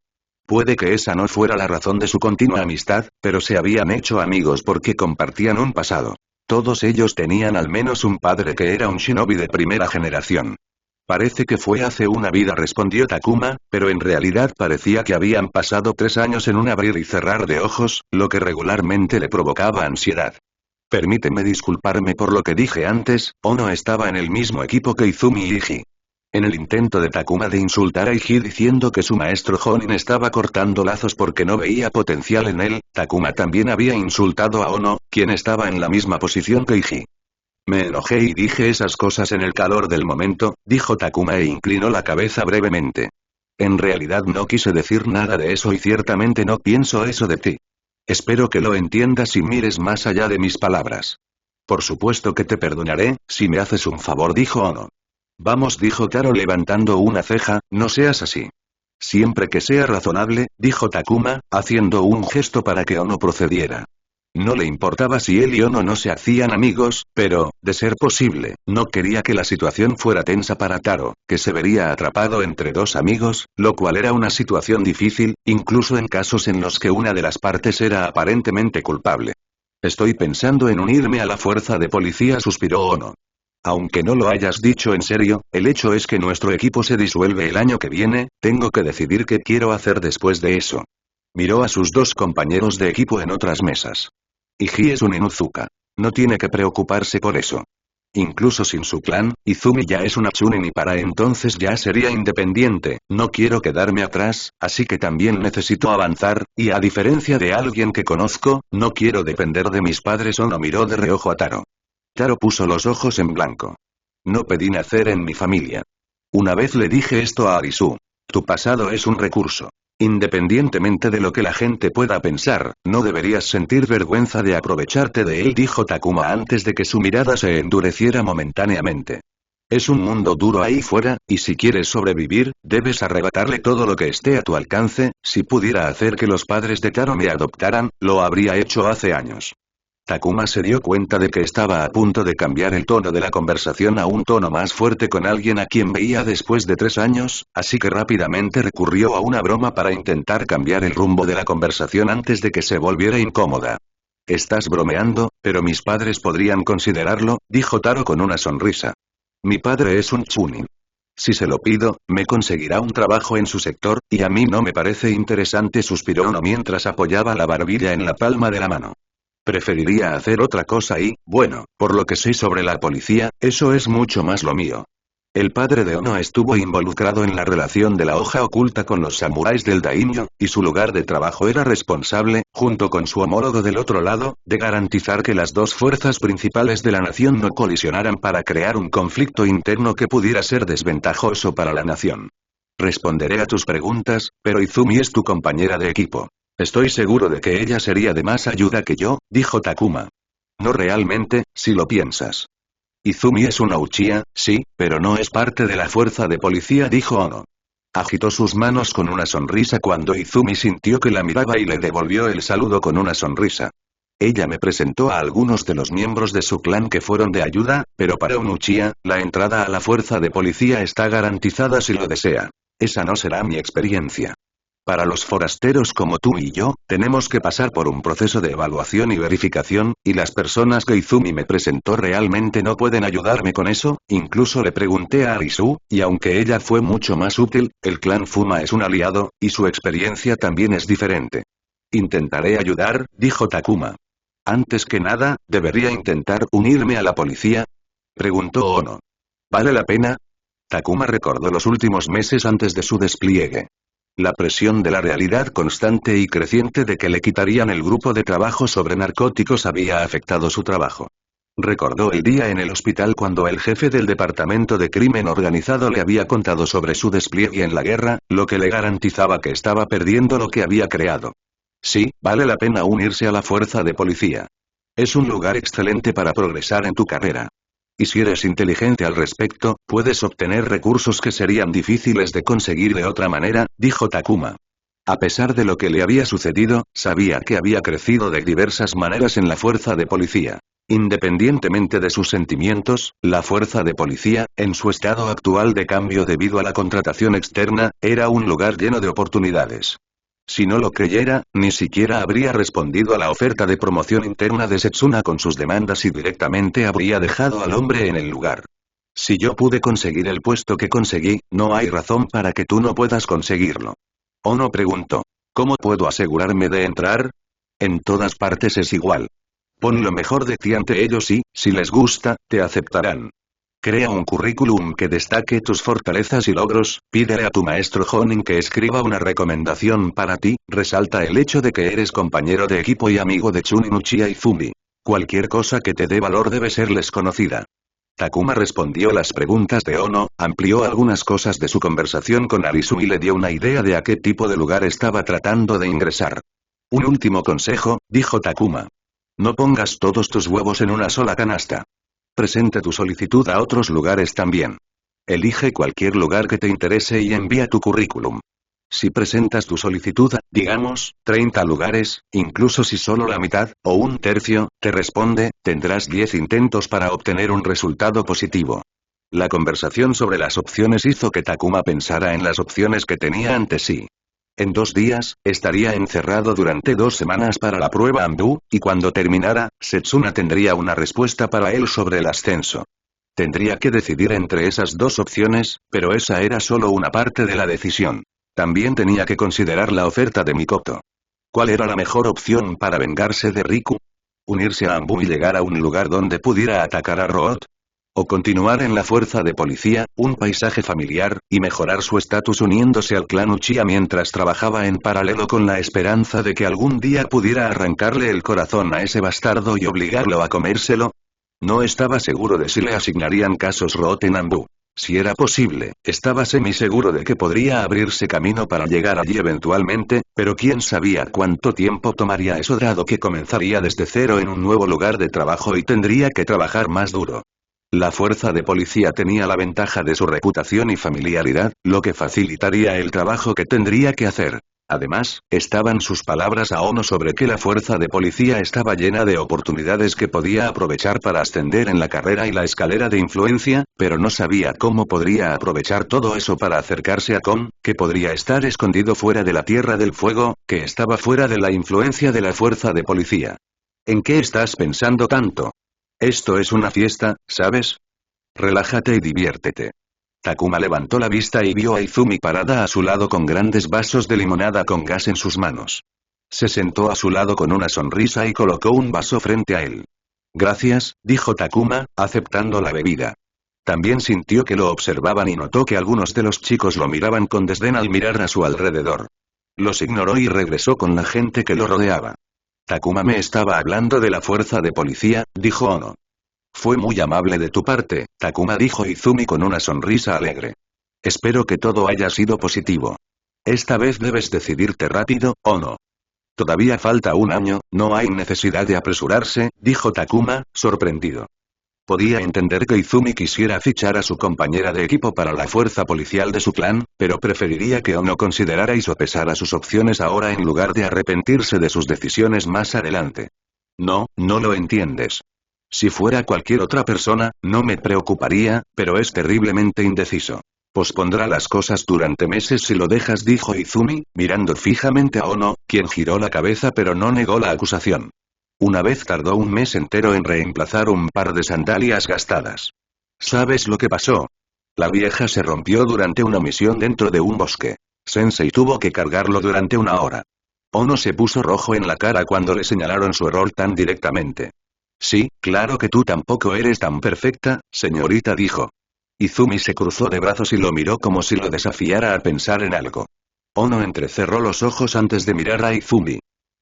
Puede que esa no fuera la razón de su continua amistad, pero se habían hecho amigos porque compartían un pasado. Todos ellos tenían al menos un padre que era un shinobi de primera generación. Parece que fue hace una vida, respondió Takuma, pero en realidad parecía que habían pasado 3 años en un abrir y cerrar de ojos, lo que regularmente le provocaba ansiedad. Permíteme disculparme por lo que dije antes, Ono estaba en el mismo equipo que Izumi y Iji. En el intento de Takuma de insultar a Iji diciendo que su maestro Jonin estaba cortando lazos porque no veía potencial en él, Takuma también había insultado a Ono, quien estaba en la misma posición que Iji. Me enojé y dije esas cosas en el calor del momento, dijo Takuma e inclinó la cabeza brevemente. En realidad no quise decir nada de eso y ciertamente no pienso eso de ti. Espero que lo entiendas y mires más allá de mis palabras. Por supuesto que te perdonaré, si me haces un favor, dijo Ono. Vamos, dijo Taro levantando una ceja, no seas así. Siempre que sea razonable, dijo Takuma, haciendo un gesto para que Ono procediera. No le importaba si él y Ono no se hacían amigos, pero, de ser posible, no quería que la situación fuera tensa para Taro, que se vería atrapado entre 2 amigos, lo cual era una situación difícil, incluso en casos en los que una de las partes era aparentemente culpable. Estoy pensando en unirme a la fuerza de policía, suspiró Ono. Aunque no lo hayas dicho en serio, el hecho es que nuestro equipo se disuelve el año que viene, tengo que decidir qué quiero hacer después de eso. Miró a sus 2 compañeros de equipo en otras mesas. Iji es un Inuzuka. No tiene que preocuparse por eso. Incluso sin su clan, Izumi ya es una Chunin y para entonces ya sería independiente, no quiero quedarme atrás, así que también necesito avanzar, y a diferencia de alguien que conozco, no quiero depender de mis padres. Ono miró de reojo a Taro. Taro puso los ojos en blanco. No pedí nacer en mi familia. Una vez le dije esto a Arisu. Tu pasado es un recurso. Independientemente de lo que la gente pueda pensar, no deberías sentir vergüenza de aprovecharte de él, dijo Takuma antes de que su mirada se endureciera momentáneamente. Es un mundo duro ahí fuera, y si quieres sobrevivir, debes arrebatarle todo lo que esté a tu alcance. Si pudiera hacer que los padres de Taro me adoptaran, lo habría hecho hace años. Takuma se dio cuenta de que estaba a punto de cambiar el tono de la conversación a un tono más fuerte con alguien a quien veía después de 3 años, así que rápidamente recurrió a una broma para intentar cambiar el rumbo de la conversación antes de que se volviera incómoda. Estás bromeando, pero mis padres podrían considerarlo, dijo Taro con una sonrisa. Mi padre es un chunin. Si se lo pido, me conseguirá un trabajo en su sector, y a mí no me parece interesante, suspiró Ono mientras apoyaba la barbilla en la palma de la mano. Preferiría hacer otra cosa y, bueno, por lo que sé sobre la policía, eso es mucho más lo mío. El padre de Ono estuvo involucrado en la relación de la hoja oculta con los samuráis del daimyo, y su lugar de trabajo era responsable, junto con su homólogo del otro lado, de garantizar que las dos fuerzas principales de la nación no colisionaran para crear un conflicto interno que pudiera ser desventajoso para la nación. Responderé a tus preguntas, pero Izumi es tu compañera de equipo. Estoy seguro de que ella sería de más ayuda que yo, dijo Takuma. No realmente, si lo piensas. Izumi es una Uchiha, sí, pero no es parte de la fuerza de policía, dijo Ono. Agitó sus manos con una sonrisa cuando Izumi sintió que la miraba y le devolvió el saludo con una sonrisa. Ella me presentó a algunos de los miembros de su clan que fueron de ayuda, pero para un Uchiha, la entrada a la fuerza de policía está garantizada si lo desea. Esa no será mi experiencia. Para los forasteros como tú y yo, tenemos que pasar por un proceso de evaluación y verificación, y las personas que Izumi me presentó realmente no pueden ayudarme con eso. Incluso le pregunté a Arisu, y aunque ella fue mucho más útil, el clan Fuma es un aliado, y su experiencia también es diferente. Intentaré ayudar, dijo Takuma. Antes que nada, ¿debería intentar unirme a la policía? Preguntó Ono. ¿Vale la pena? Takuma recordó los últimos meses antes de su despliegue. La presión de la realidad constante y creciente de que le quitarían el grupo de trabajo sobre narcóticos había afectado su trabajo. Recordó el día en el hospital cuando el jefe del departamento de crimen organizado le había contado sobre su despliegue en la guerra, lo que le garantizaba que estaba perdiendo lo que había creado. Sí, vale la pena unirse a la fuerza de policía. Es un lugar excelente para progresar en tu carrera. Y si eres inteligente al respecto, puedes obtener recursos que serían difíciles de conseguir de otra manera, dijo Takuma. A pesar de lo que le había sucedido, sabía que había crecido de diversas maneras en la fuerza de policía. Independientemente de sus sentimientos, la fuerza de policía, en su estado actual de cambio debido a la contratación externa, era un lugar lleno de oportunidades. Si no lo creyera, ni siquiera habría respondido a la oferta de promoción interna de Setsuna con sus demandas y directamente habría dejado al hombre en el lugar. Si yo pude conseguir el puesto que conseguí, no hay razón para que tú no puedas conseguirlo. Ono preguntó. ¿Cómo puedo asegurarme de entrar? En todas partes es igual. Pon lo mejor de ti ante ellos y, si les gusta, te aceptarán. Crea un currículum que destaque tus fortalezas y logros, pídele a tu maestro Honin que escriba una recomendación para ti, resalta el hecho de que eres compañero de equipo y amigo de Chunin Uchiha Izumi. Cualquier cosa que te dé valor debe serles conocida. Takuma respondió las preguntas de Ono, amplió algunas cosas de su conversación con Arisu y le dio una idea de a qué tipo de lugar estaba tratando de ingresar. Un último consejo, dijo Takuma. No pongas todos tus huevos en una sola canasta. Presenta tu solicitud a otros lugares también. Elige cualquier lugar que te interese y envía tu currículum. Si presentas tu solicitud a, digamos, 30 lugares, incluso si solo la mitad, o un tercio, te responde, tendrás 10 intentos para obtener un resultado positivo. La conversación sobre las opciones hizo que Takuma pensara en las opciones que tenía ante sí. En 2 días, estaría encerrado durante 2 semanas para la prueba Anbu, y cuando terminara, Setsuna tendría una respuesta para él sobre el ascenso. Tendría que decidir entre esas 2 opciones, pero esa era solo una parte de la decisión. También tenía que considerar la oferta de Mikoto. ¿Cuál era la mejor opción para vengarse de Riku? ¿Unirse a Anbu y llegar a un lugar donde pudiera atacar a Root? ¿O continuar en la fuerza de policía, un paisaje familiar, y mejorar su estatus uniéndose al clan Uchiha mientras trabajaba en paralelo con la esperanza de que algún día pudiera arrancarle el corazón a ese bastardo y obligarlo a comérselo? No estaba seguro de si le asignarían casos Root en Anbu. Si era posible, estaba semiseguro de que podría abrirse camino para llegar allí eventualmente, pero quién sabía cuánto tiempo tomaría eso dado que comenzaría desde cero en un nuevo lugar de trabajo y tendría que trabajar más duro. La fuerza de policía tenía la ventaja de su reputación y familiaridad, lo que facilitaría el trabajo que tendría que hacer. Además, estaban sus palabras a Ono sobre que la fuerza de policía estaba llena de oportunidades que podía aprovechar para ascender en la carrera y la escalera de influencia, pero no sabía cómo podría aprovechar todo eso para acercarse a Kon, que podría estar escondido fuera de la Tierra del Fuego, que estaba fuera de la influencia de la fuerza de policía. ¿En qué estás pensando tanto? Esto es una fiesta, ¿sabes? Relájate y diviértete. Takuma levantó la vista y vio a Izumi parada a su lado con grandes vasos de limonada con gas en sus manos. Se sentó a su lado con una sonrisa y colocó un vaso frente a él. Gracias, dijo Takuma, aceptando la bebida. También sintió que lo observaban y notó que algunos de los chicos lo miraban con desdén al mirar a su alrededor. Los ignoró y regresó con la gente que lo rodeaba. Takuma me estaba hablando de la fuerza de policía, dijo Ono. Fue muy amable de tu parte, Takuma, dijo Izumi con una sonrisa alegre. Espero que todo haya sido positivo. Esta vez debes decidirte rápido, ¿o no? Todavía falta un año, no hay necesidad de apresurarse, dijo Takuma, sorprendido. Podía entender que Izumi quisiera fichar a su compañera de equipo para la fuerza policial de su clan, pero preferiría que Ono considerara y sopesara sus opciones ahora en lugar de arrepentirse de sus decisiones más adelante. No, no lo entiendes. Si fuera cualquier otra persona, no me preocuparía, pero es terriblemente indeciso. Pospondrá las cosas durante meses si lo dejas, dijo Izumi, mirando fijamente a Ono, quien giró la cabeza pero no negó la acusación. Una vez tardó un mes entero en reemplazar un par de sandalias gastadas. ¿Sabes lo que pasó? La vieja se rompió durante una misión dentro de un bosque. Sensei tuvo que cargarlo durante una hora. Ono se puso rojo en la cara cuando le señalaron su error tan directamente. Sí, claro que tú tampoco eres tan perfecta, señorita, dijo. Izumi se cruzó de brazos y lo miró como si lo desafiara a pensar en algo. Ono entrecerró los ojos antes de mirar a Izumi.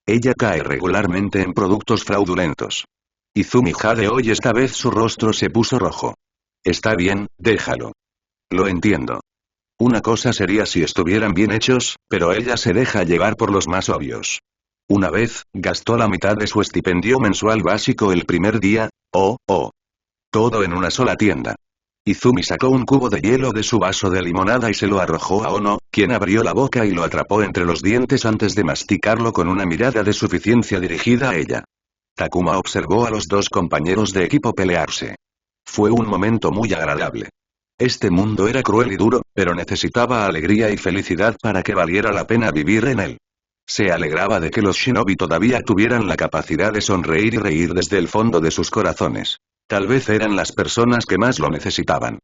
Ella cae regularmente en productos fraudulentos. Izumi jadeó y esta vez su rostro se puso rojo. Está bien, déjalo. Lo entiendo. Una cosa sería si estuvieran bien hechos, pero ella se deja llevar por los más obvios. Una vez, gastó la mitad de su estipendio mensual básico el primer día, todo en una sola tienda. Izumi sacó un cubo de hielo de su vaso de limonada y se lo arrojó a Ono, quien abrió la boca y lo atrapó entre los dientes antes de masticarlo con una mirada de suficiencia dirigida a ella. Takuma observó a los dos compañeros de equipo pelearse. Fue un momento muy agradable. Este mundo era cruel y duro, pero necesitaba alegría y felicidad para que valiera la pena vivir en él. Se alegraba de que los shinobi todavía tuvieran la capacidad de sonreír y reír desde el fondo de sus corazones. Tal vez eran las personas que más lo necesitaban.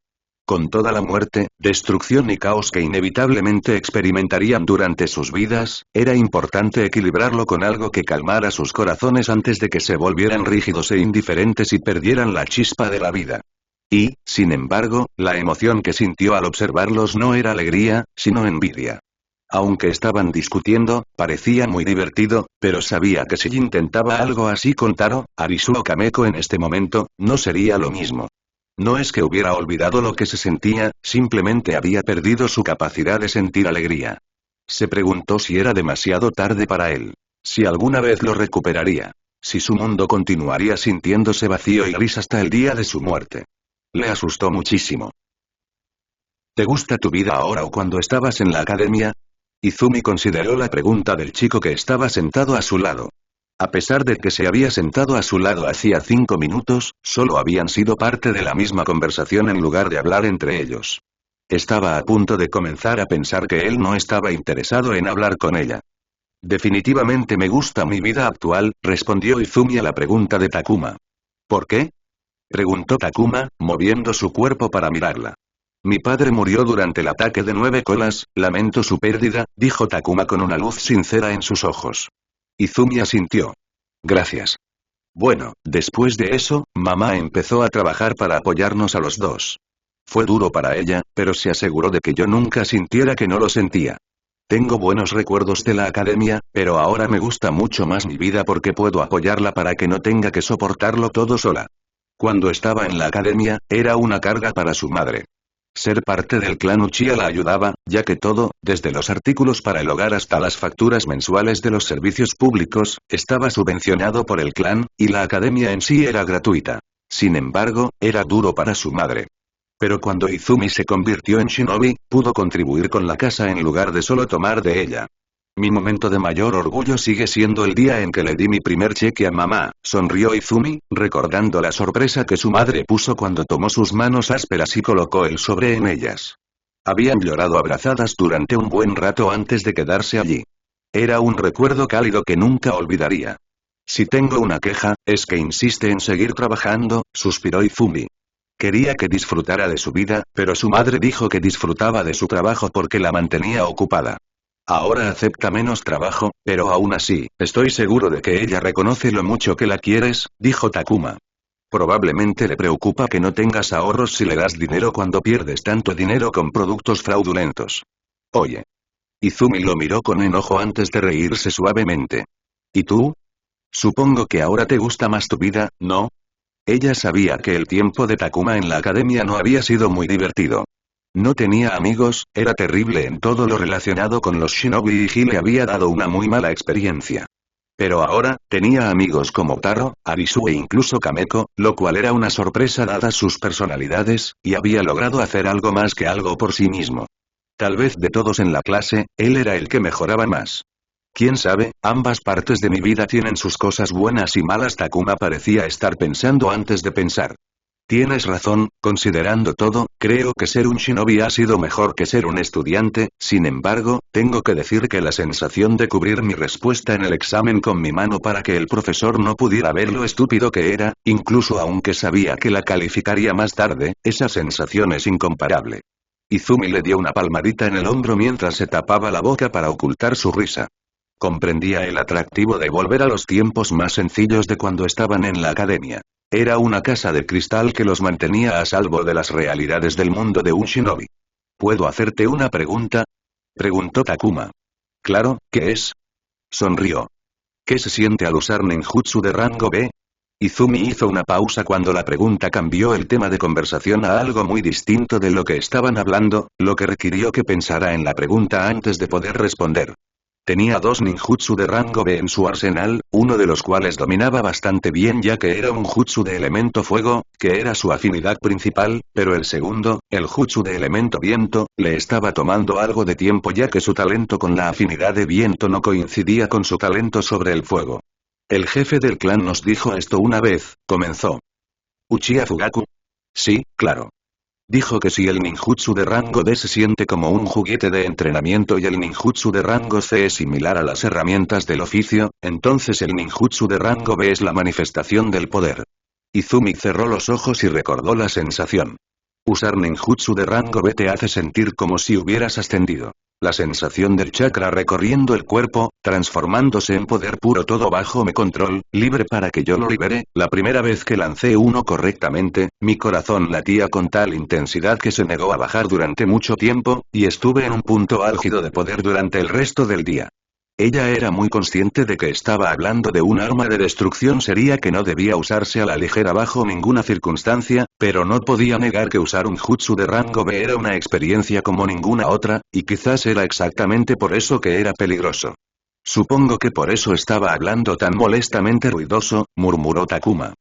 Con toda la muerte, destrucción y caos que inevitablemente experimentarían durante sus vidas, era importante equilibrarlo con algo que calmara sus corazones antes de que se volvieran rígidos e indiferentes y perdieran la chispa de la vida. Y, sin embargo, la emoción que sintió al observarlos no era alegría, sino envidia. Aunque estaban discutiendo, parecía muy divertido, pero sabía que si intentaba algo así con Taro, Arisu o Kameko en este momento, no sería lo mismo. No es que hubiera olvidado lo que se sentía, simplemente había perdido su capacidad de sentir alegría. Se preguntó si era demasiado tarde para él. Si alguna vez lo recuperaría. Si su mundo continuaría sintiéndose vacío y gris hasta el día de su muerte. Le asustó muchísimo. ¿Te gusta tu vida ahora o cuando estabas en la academia? Izumi consideró la pregunta del chico que estaba sentado a su lado. A pesar de que se había sentado a su lado hacía 5 minutos, solo habían sido parte de la misma conversación en lugar de hablar entre ellos. Estaba a punto de comenzar a pensar que él no estaba interesado en hablar con ella. Definitivamente me gusta mi vida actual, respondió Izumi a la pregunta de Takuma. ¿Por qué? Preguntó Takuma, moviendo su cuerpo para mirarla. Mi padre murió durante el ataque de 9 colas, lamento su pérdida, dijo Takuma con una luz sincera en sus ojos. Izumi asintió. Gracias. Bueno, después de eso, mamá empezó a trabajar para apoyarnos a los dos. Fue duro para ella, pero se aseguró de que yo nunca sintiera que no lo sentía. Tengo buenos recuerdos de la academia, pero ahora me gusta mucho más mi vida porque puedo apoyarla para que no tenga que soportarlo todo sola. Cuando estaba en la academia, era una carga para su madre. Ser parte del clan Uchiha la ayudaba, ya que todo, desde los artículos para el hogar hasta las facturas mensuales de los servicios públicos, estaba subvencionado por el clan, y la academia en sí era gratuita. Sin embargo, era duro para su madre. Pero cuando Izumi se convirtió en shinobi, pudo contribuir con la casa en lugar de solo tomar de ella. Mi momento de mayor orgullo sigue siendo el día en que le di mi primer cheque a mamá, sonrió Izumi, recordando la sorpresa que su madre puso cuando tomó sus manos ásperas y colocó el sobre en ellas. Habían llorado abrazadas durante un buen rato antes de quedarse allí. Era un recuerdo cálido que nunca olvidaría. Si tengo una queja, es que insiste en seguir trabajando, suspiró Izumi. Quería que disfrutara de su vida, pero su madre dijo que disfrutaba de su trabajo porque la mantenía ocupada. Ahora acepta menos trabajo, pero aún así, estoy seguro de que ella reconoce lo mucho que la quieres, dijo Takuma. Probablemente le preocupa que no tengas ahorros si le das dinero cuando pierdes tanto dinero con productos fraudulentos. Oye. Izumi lo miró con enojo antes de reírse suavemente. ¿Y tú? Supongo que ahora te gusta más tu vida, ¿no? Ella sabía que el tiempo de Takuma en la academia no había sido muy divertido. No tenía amigos, era terrible en todo lo relacionado con los shinobi y Ji le había dado una muy mala experiencia. Pero ahora, tenía amigos como Taro, Arisu e incluso Kameko, lo cual era una sorpresa dadas sus personalidades, y había logrado hacer algo más que algo por sí mismo. Tal vez de todos en la clase, él era el que mejoraba más. Quién sabe, ambas partes de mi vida tienen sus cosas buenas y malas. Takuma parecía estar pensando antes de pensar. Tienes razón, considerando todo, creo que ser un shinobi ha sido mejor que ser un estudiante, sin embargo, tengo que decir que la sensación de cubrir mi respuesta en el examen con mi mano para que el profesor no pudiera ver lo estúpido que era, incluso aunque sabía que la calificaría más tarde, esa sensación es incomparable. Izumi le dio una palmadita en el hombro mientras se tapaba la boca para ocultar su risa. Comprendía el atractivo de volver a los tiempos más sencillos de cuando estaban en la academia. Era una casa de cristal que los mantenía a salvo de las realidades del mundo de un shinobi. ¿Puedo hacerte una pregunta? Preguntó Takuma. Claro, ¿qué es? Sonrió. ¿Qué se siente al usar ninjutsu de rango B? Izumi hizo una pausa cuando la pregunta cambió el tema de conversación a algo muy distinto de lo que estaban hablando, lo que requirió que pensara en la pregunta antes de poder responder. Tenía 2 ninjutsu de rango B en su arsenal, uno de los cuales dominaba bastante bien ya que era un jutsu de elemento fuego, que era su afinidad principal, pero el segundo, el jutsu de elemento viento, le estaba tomando algo de tiempo ya que su talento con la afinidad de viento no coincidía con su talento sobre el fuego. El jefe del clan nos dijo esto una vez, comenzó. ¿Uchiha Fugaku? Sí, claro. Dijo que si el ninjutsu de rango D se siente como un juguete de entrenamiento y el ninjutsu de rango C es similar a las herramientas del oficio, entonces el ninjutsu de rango B es la manifestación del poder. Izumi cerró los ojos y recordó la sensación. Usar ninjutsu de rango B te hace sentir como si hubieras ascendido. La sensación del chakra recorriendo el cuerpo, transformándose en poder puro todo bajo mi control, libre para que yo lo libere. La primera vez que lancé uno correctamente, mi corazón latía con tal intensidad que se negó a bajar durante mucho tiempo, y estuve en un punto álgido de poder durante el resto del día. Ella era muy consciente de que estaba hablando de un arma de destrucción seria que no debía usarse a la ligera bajo ninguna circunstancia, pero no podía negar que usar un jutsu de rango B era una experiencia como ninguna otra, y quizás era exactamente por eso que era peligroso. Supongo que por eso estaba hablando tan molestamente ruidoso, murmuró Takuma.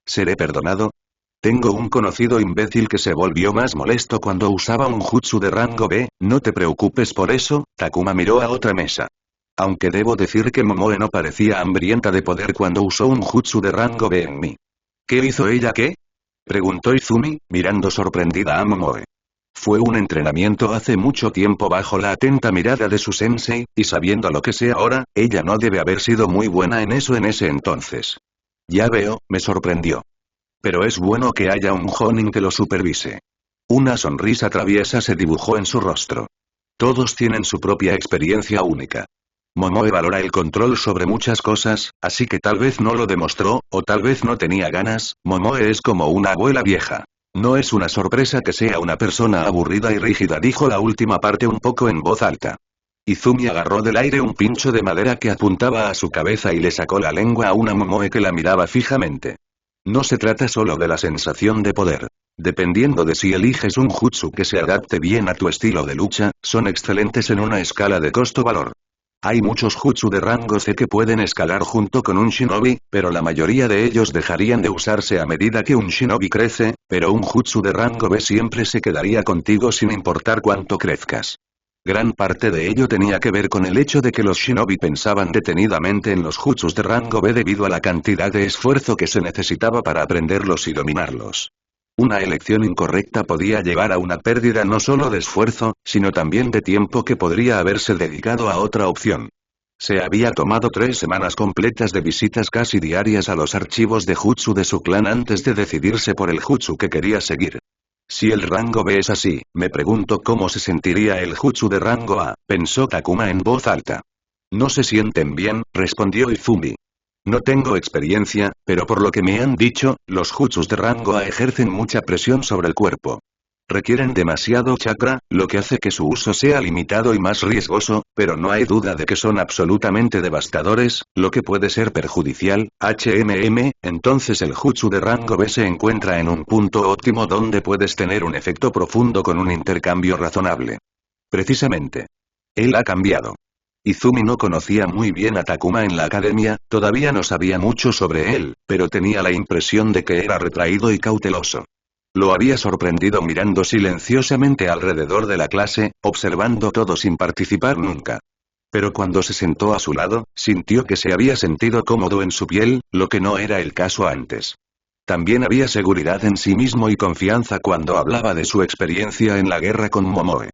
¿Seré perdonado? Tengo un conocido imbécil que se volvió más molesto cuando usaba un jutsu de rango B, no te preocupes por eso. Takuma miró a otra mesa. Aunque debo decir que Momoe no parecía hambrienta de poder cuando usó un jutsu de rango B en mí. ¿Qué hizo ella qué? Preguntó Izumi, mirando sorprendida a Momoe. Fue un entrenamiento hace mucho tiempo bajo la atenta mirada de su sensei, y sabiendo lo que sé ahora, ella no debe haber sido muy buena en eso en ese entonces. Ya veo, me sorprendió. Pero es bueno que haya un jonin que lo supervise. Una sonrisa traviesa se dibujó en su rostro. Todos tienen su propia experiencia única. Momoe valora el control sobre muchas cosas, así que tal vez no lo demostró, o tal vez no tenía ganas. Momoe es como una abuela vieja. No es una sorpresa que sea una persona aburrida y rígida, dijo la última parte un poco en voz alta. Izumi agarró del aire un pincho de madera que apuntaba a su cabeza y le sacó la lengua a una Momoe que la miraba fijamente. No se trata solo de la sensación de poder. Dependiendo de si eliges un jutsu que se adapte bien a tu estilo de lucha, son excelentes en una escala de costo-valor. Hay muchos jutsu de rango C que pueden escalar junto con un shinobi, pero la mayoría de ellos dejarían de usarse a medida que un shinobi crece, pero un jutsu de rango B siempre se quedaría contigo sin importar cuánto crezcas. Gran parte de ello tenía que ver con el hecho de que los shinobi pensaban detenidamente en los jutsus de rango B debido a la cantidad de esfuerzo que se necesitaba para aprenderlos y dominarlos. Una elección incorrecta podía llevar a una pérdida no solo de esfuerzo, sino también de tiempo que podría haberse dedicado a otra opción. Se había tomado 3 semanas completas de visitas casi diarias a los archivos de jutsu de su clan antes de decidirse por el jutsu que quería seguir. Si el rango B es así, me pregunto cómo se sentiría el jutsu de rango A, pensó Takuma en voz alta. No se sienten bien, respondió Izumi. No tengo experiencia, pero por lo que me han dicho, los jutsus de rango A ejercen mucha presión sobre el cuerpo. Requieren demasiado chakra, lo que hace que su uso sea limitado y más riesgoso, pero no hay duda de que son absolutamente devastadores, lo que puede ser perjudicial. Entonces el jutsu de rango B se encuentra en un punto óptimo donde puedes tener un efecto profundo con un intercambio razonable. Precisamente. Él ha cambiado. Izumi no conocía muy bien a Takuma en la academia, todavía no sabía mucho sobre él, pero tenía la impresión de que era retraído y cauteloso. Lo había sorprendido mirando silenciosamente alrededor de la clase, observando todo sin participar nunca. Pero cuando se sentó a su lado, sintió que se había sentido cómodo en su piel, lo que no era el caso antes. También había seguridad en sí mismo y confianza cuando hablaba de su experiencia en la guerra con Momoe.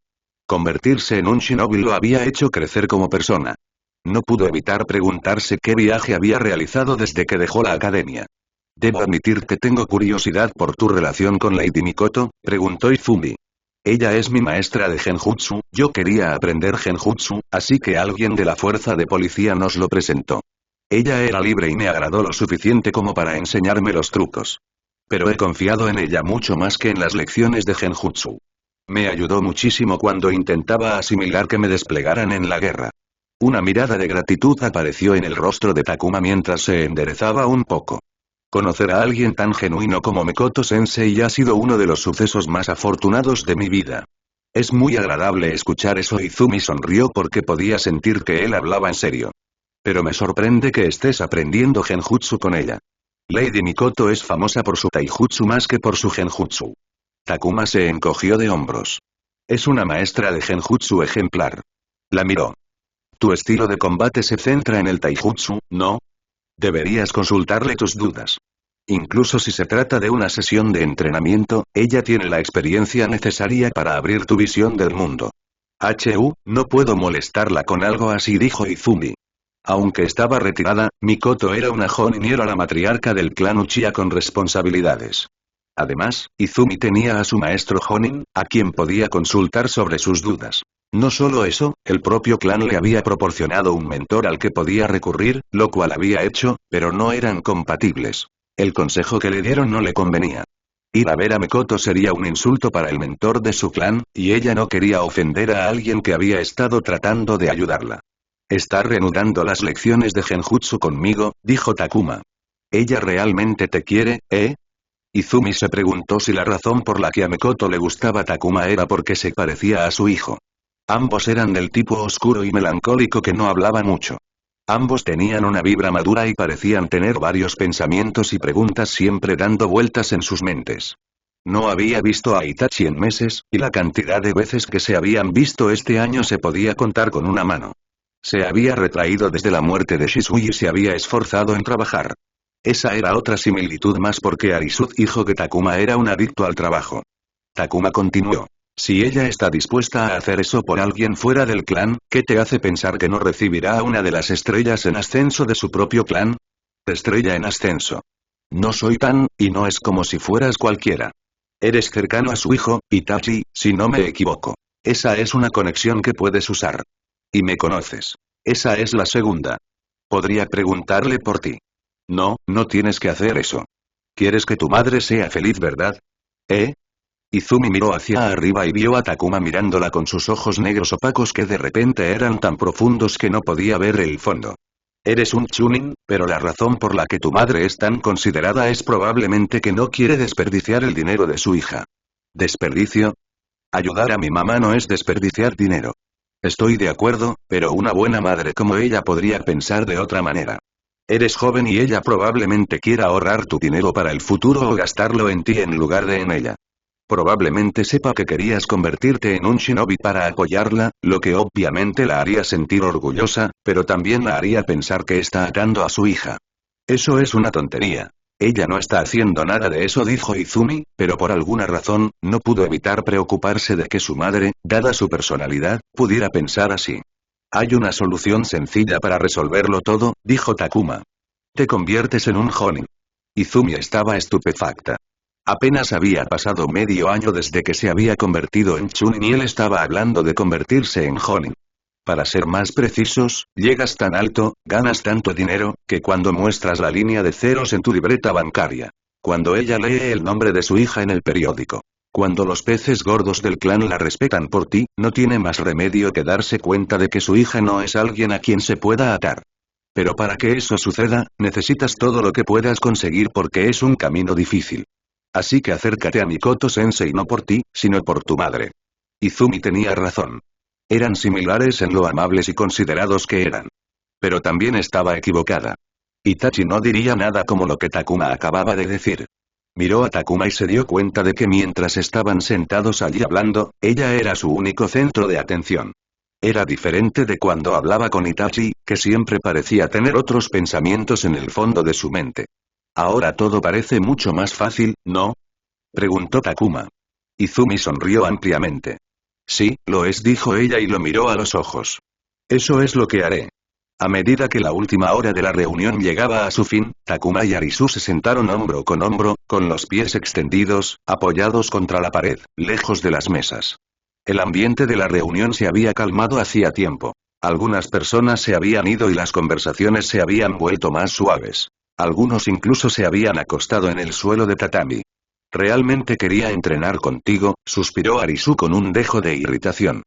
Convertirse en un shinobi lo había hecho crecer como persona. No pudo evitar preguntarse qué viaje había realizado desde que dejó la academia. Debo admitir que tengo curiosidad por tu relación con Lady Mikoto, preguntó Izumi. Ella es mi maestra de Genjutsu, yo quería aprender Genjutsu, así que alguien de la fuerza de policía nos lo presentó. Ella era libre y me agradó lo suficiente como para enseñarme los trucos. Pero he confiado en ella mucho más que en las lecciones de Genjutsu. Me ayudó muchísimo cuando intentaba asimilar que me desplegaran en la guerra. Una mirada de gratitud apareció en el rostro de Takuma mientras se enderezaba un poco. Conocer a alguien tan genuino como Mikoto-sensei ha sido uno de los sucesos más afortunados de mi vida. Es muy agradable escuchar eso. Izumi sonrió porque podía sentir que él hablaba en serio. Pero me sorprende que estés aprendiendo Genjutsu con ella. Lady Mikoto es famosa por su taijutsu más que por su Genjutsu. Takuma se encogió de hombros. Es una maestra de Genjutsu ejemplar. La miró. Tu estilo de combate se centra en el taijutsu, ¿no? Deberías consultarle tus dudas. Incluso si se trata de una sesión de entrenamiento, ella tiene la experiencia necesaria para abrir tu visión del mundo. No puedo molestarla con algo así, dijo Izumi. Aunque estaba retirada, Mikoto era una jonin y era la matriarca del clan Uchiha con responsabilidades. Además, Izumi tenía a su maestro Jonin, a quien podía consultar sobre sus dudas. No solo eso, el propio clan le había proporcionado un mentor al que podía recurrir, lo cual había hecho, pero no eran compatibles. El consejo que le dieron no le convenía. Ir a ver a Mikoto sería un insulto para el mentor de su clan, y ella no quería ofender a alguien que había estado tratando de ayudarla. Está reanudando las lecciones de Genjutsu conmigo, dijo Takuma. Ella realmente te quiere, ¿eh? Izumi se preguntó si la razón por la que a Mikoto le gustaba Takuma era porque se parecía a su hijo. Ambos eran del tipo oscuro y melancólico que no hablaba mucho. Ambos tenían una vibra madura y parecían tener varios pensamientos y preguntas siempre dando vueltas en sus mentes. No había visto a Itachi en meses, y la cantidad de veces que se habían visto este año se podía contar con una mano. Se había retraído desde la muerte de Shisui y se había esforzado en trabajar. Esa era otra similitud más porque Arisud dijo que Takuma era un adicto al trabajo. Takuma continuó. Si ella está dispuesta a hacer eso por alguien fuera del clan, ¿qué te hace pensar que no recibirá a una de las estrellas en ascenso de su propio clan? Estrella en ascenso. No soy tan, y no es como si fueras cualquiera. Eres cercano a su hijo, Itachi, si no me equivoco. Esa es una conexión que puedes usar. Y me conoces. Esa es la segunda. Podría preguntarle por ti. No, no tienes que hacer eso. ¿Quieres que tu madre sea feliz, verdad? Izumi miró hacia arriba y vio a Takuma mirándola con sus ojos negros opacos que de repente eran tan profundos que no podía ver el fondo. Eres un chunin, pero la razón por la que tu madre es tan considerada es probablemente que no quiere desperdiciar el dinero de su hija. ¿Desperdicio? Ayudar a mi mamá no es desperdiciar dinero. Estoy de acuerdo, pero una buena madre como ella podría pensar de otra manera. Eres joven y ella probablemente quiera ahorrar tu dinero para el futuro o gastarlo en ti en lugar de en ella. Probablemente sepa que querías convertirte en un shinobi para apoyarla, lo que obviamente la haría sentir orgullosa, pero también la haría pensar que está atando a su hija. Eso es una tontería. Ella no está haciendo nada de eso, dijo Izumi, pero por alguna razón, no pudo evitar preocuparse de que su madre, dada su personalidad, pudiera pensar así. Hay una solución sencilla para resolverlo todo, dijo Takuma. Te conviertes en un Jonin. Izumi estaba estupefacta. Apenas había pasado medio año desde que se había convertido en Chunin y él estaba hablando de convertirse en Jonin. Para ser más precisos, llegas tan alto, ganas tanto dinero, que cuando muestras la línea de ceros en tu libreta bancaria. Cuando ella lee el nombre de su hija en el periódico. Cuando los peces gordos del clan la respetan por ti, no tiene más remedio que darse cuenta de que su hija no es alguien a quien se pueda atar. Pero para que eso suceda, necesitas todo lo que puedas conseguir porque es un camino difícil. Así que acércate a Mikoto Sensei no por ti, sino por tu madre. Izumi tenía razón. Eran similares en lo amables y considerados que eran. Pero también estaba equivocada. Itachi no diría nada como lo que Takuma acababa de decir. Miró a Takuma y se dio cuenta de que mientras estaban sentados allí hablando, ella era su único centro de atención. Era diferente de cuando hablaba con Itachi, que siempre parecía tener otros pensamientos en el fondo de su mente. Ahora todo parece mucho más fácil, ¿no? Preguntó Takuma. Izumi sonrió ampliamente. Sí, lo es, dijo ella y lo miró a los ojos. Eso es lo que haré. A medida que la última hora de la reunión llegaba a su fin, Takuma y Arisu se sentaron hombro, con los pies extendidos, apoyados contra la pared, lejos de las mesas. El ambiente de la reunión se había calmado hacía tiempo. Algunas personas se habían ido y las conversaciones se habían vuelto más suaves. Algunos incluso se habían acostado en el suelo de tatami. Realmente quería entrenar contigo, suspiró Arisu con un dejo de irritación.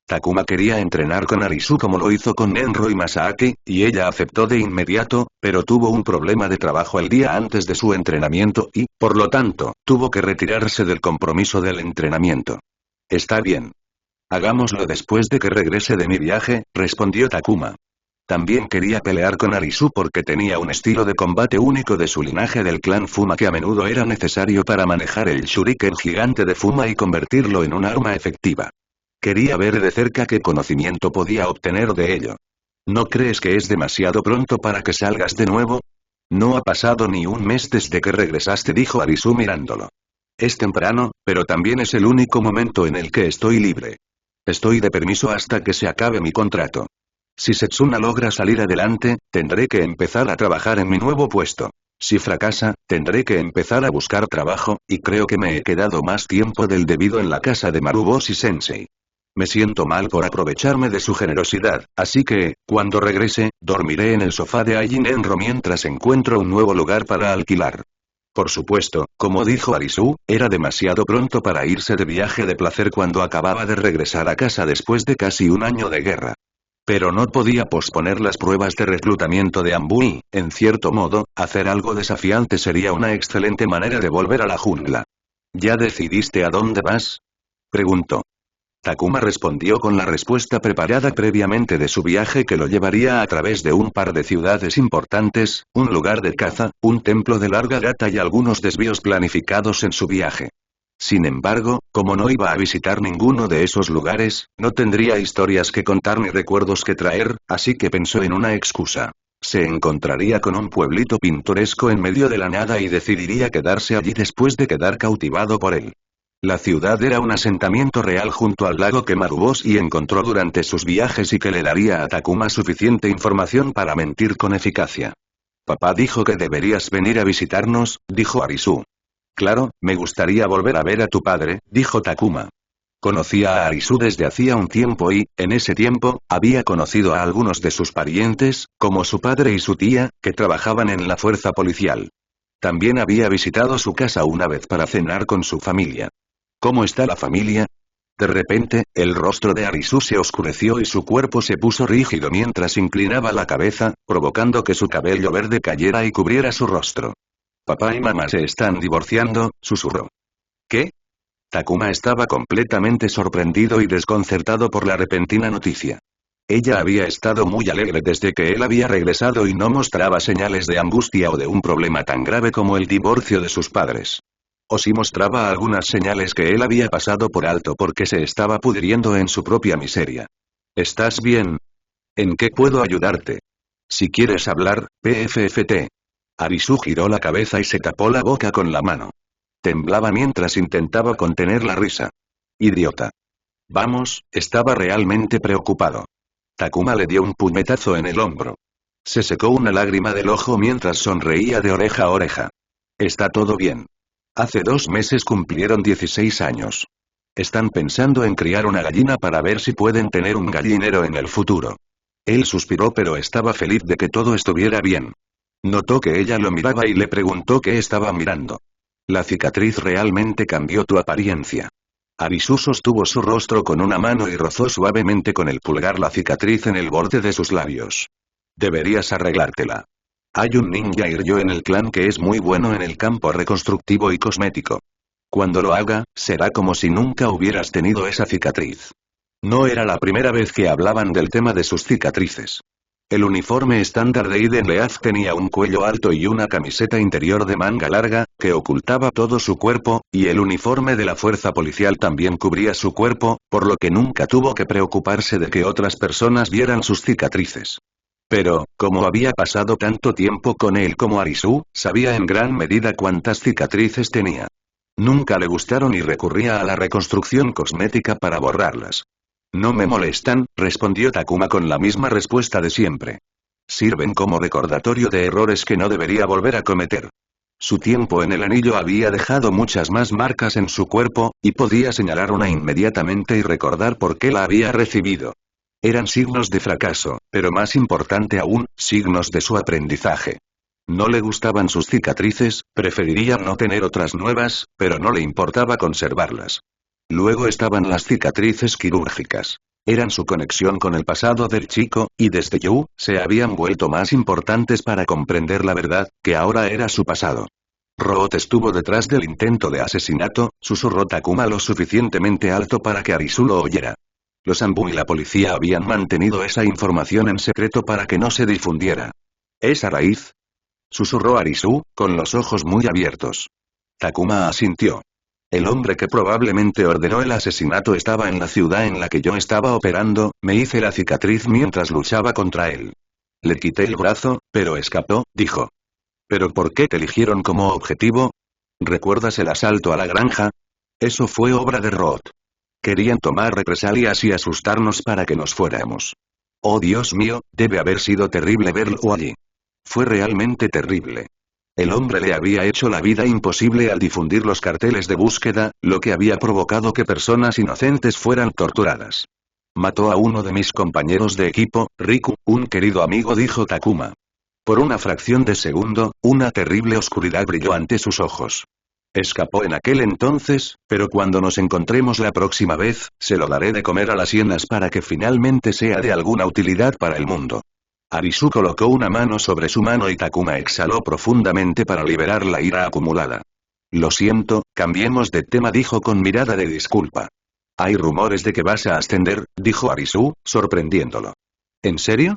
Takuma quería entrenar con Arisu como lo hizo con Nenro y Masaaki, y ella aceptó de inmediato, pero tuvo un problema de trabajo el día antes de su entrenamiento y, por lo tanto, tuvo que retirarse del compromiso del entrenamiento. Está bien. Hagámoslo después de que regrese de mi viaje, respondió Takuma. También quería pelear con Arisu porque tenía un estilo de combate único de su linaje del clan Fuma que a menudo era necesario para manejar el shuriken gigante de Fuma y convertirlo en un arma efectiva. Quería ver de cerca qué conocimiento podía obtener de ello. ¿No crees que es demasiado pronto para que salgas de nuevo? No ha pasado ni un mes desde que regresaste, dijo Arisu mirándolo. Es temprano, pero también es el único momento en el que estoy libre. Estoy de permiso hasta que se acabe mi contrato. Si Setsuna logra salir adelante, tendré que empezar a trabajar en mi nuevo puesto. Si fracasa, tendré que empezar a buscar trabajo, y creo que me he quedado más tiempo del debido en la casa de Maruboshi Sensei. Me siento mal por aprovecharme de su generosidad, así que, cuando regrese, dormiré en el sofá de Ajin Enro mientras encuentro un nuevo lugar para alquilar. Por supuesto, como dijo Arisu, era demasiado pronto para irse de viaje de placer cuando acababa de regresar a casa después de casi un año de guerra. Pero no podía posponer las pruebas de reclutamiento de Anbu y, en cierto modo, hacer algo desafiante sería una excelente manera de volver a la jungla. ¿Ya decidiste a dónde vas? Preguntó. Takuma respondió con la respuesta preparada previamente de su viaje que lo llevaría a través de un par de ciudades importantes, un lugar de caza, un templo de larga data y algunos desvíos planificados en su viaje. Sin embargo, como no iba a visitar ninguno de esos lugares, no tendría historias que contar ni recuerdos que traer, así que pensó en una excusa. Se encontraría con un pueblito pintoresco en medio de la nada y decidiría quedarse allí después de quedar cautivado por él. La ciudad era un asentamiento real junto al lago que Maruboshi encontró durante sus viajes y que le daría a Takuma suficiente información para mentir con eficacia. Papá dijo que deberías venir a visitarnos, dijo Arisu. Claro, me gustaría volver a ver a tu padre, dijo Takuma. Conocía a Arisu desde hacía un tiempo y, en ese tiempo, había conocido a algunos de sus parientes, como su padre y su tía, que trabajaban en la fuerza policial. También había visitado su casa una vez para cenar con su familia. ¿Cómo está la familia? De repente, el rostro de Arisu se oscureció y su cuerpo se puso rígido mientras inclinaba la cabeza, provocando que su cabello verde cayera y cubriera su rostro. Papá y mamá se están divorciando, susurró. ¿Qué? Takuma estaba completamente sorprendido y desconcertado por la repentina noticia. Ella había estado muy alegre desde que él había regresado y no mostraba señales de angustia o de un problema tan grave como el divorcio de sus padres. O si mostraba algunas señales que él había pasado por alto porque se estaba pudriendo en su propia miseria. ¿Estás bien? ¿En qué puedo ayudarte? Si quieres hablar, PFFT. Arisu giró la cabeza y se tapó la boca con la mano. Temblaba mientras intentaba contener la risa. Idiota. Vamos, estaba realmente preocupado. Takuma le dio un puñetazo en el hombro. Se secó una lágrima del ojo mientras sonreía de oreja a oreja. Está todo bien. Hace 2 meses cumplieron 16 años. Están pensando en criar una gallina para ver si pueden tener un gallinero en el futuro. Él suspiró pero estaba feliz de que todo estuviera bien. Notó que ella lo miraba y le preguntó qué estaba mirando. La cicatriz realmente cambió tu apariencia. Arisu sostuvo su rostro con una mano y rozó suavemente con el pulgar la cicatriz en el borde de sus labios. Deberías arreglártela. Hay un ninja Iryo en el clan que es muy bueno en el campo reconstructivo y cosmético. Cuando lo haga, será como si nunca hubieras tenido esa cicatriz. No era la primera vez que hablaban del tema de sus cicatrices. El uniforme estándar de Eden Leaf tenía un cuello alto y una camiseta interior de manga larga, que ocultaba todo su cuerpo, y el uniforme de la fuerza policial también cubría su cuerpo, por lo que nunca tuvo que preocuparse de que otras personas vieran sus cicatrices. Pero, como había pasado tanto tiempo con él como Arisu, sabía en gran medida cuántas cicatrices tenía. Nunca le gustaron y recurría a la reconstrucción cosmética para borrarlas. No me molestan, respondió Takuma con la misma respuesta de siempre. Sirven como recordatorio de errores que no debería volver a cometer. Su tiempo en el anillo había dejado muchas más marcas en su cuerpo, y podía señalar una inmediatamente y recordar por qué la había recibido. Eran signos de fracaso, pero más importante aún, signos de su aprendizaje. No le gustaban sus cicatrices, preferiría no tener otras nuevas, pero no le importaba conservarlas. Luego estaban las cicatrices quirúrgicas. Eran su conexión con el pasado del chico, y desde Yu, se habían vuelto más importantes para comprender la verdad, que ahora era su pasado. Root estuvo detrás del intento de asesinato, susurró Takuma lo suficientemente alto para que Arisu lo oyera. Los Anbu y la policía habían mantenido esa información en secreto para que no se difundiera. ¿Esa raíz? Susurró Arisu, con los ojos muy abiertos. Takuma asintió. El hombre que probablemente ordenó el asesinato estaba en la ciudad en la que yo estaba operando, me hice la cicatriz mientras luchaba contra él. Le quité el brazo, pero escapó, dijo. ¿Pero por qué te eligieron como objetivo? ¿Recuerdas el asalto a la granja? Eso fue obra de Roth. Querían tomar represalias y asustarnos para que nos fuéramos. Oh Dios mío, debe haber sido terrible verlo allí. Fue realmente terrible. El hombre le había hecho la vida imposible al difundir los carteles de búsqueda, lo que había provocado que personas inocentes fueran torturadas. Mató a uno de mis compañeros de equipo, Riku, un querido amigo, dijo Takuma. Por una fracción de segundo, una terrible oscuridad brilló ante sus ojos. Escapó en aquel entonces, pero cuando nos encontremos la próxima vez, se lo daré de comer a las hienas para que finalmente sea de alguna utilidad para el mundo. Arisu colocó una mano sobre su mano y Takuma exhaló profundamente para liberar la ira acumulada. Lo siento, cambiemos de tema, dijo con mirada de disculpa. Hay rumores de que vas a ascender, dijo Arisu, sorprendiéndolo. ¿En serio?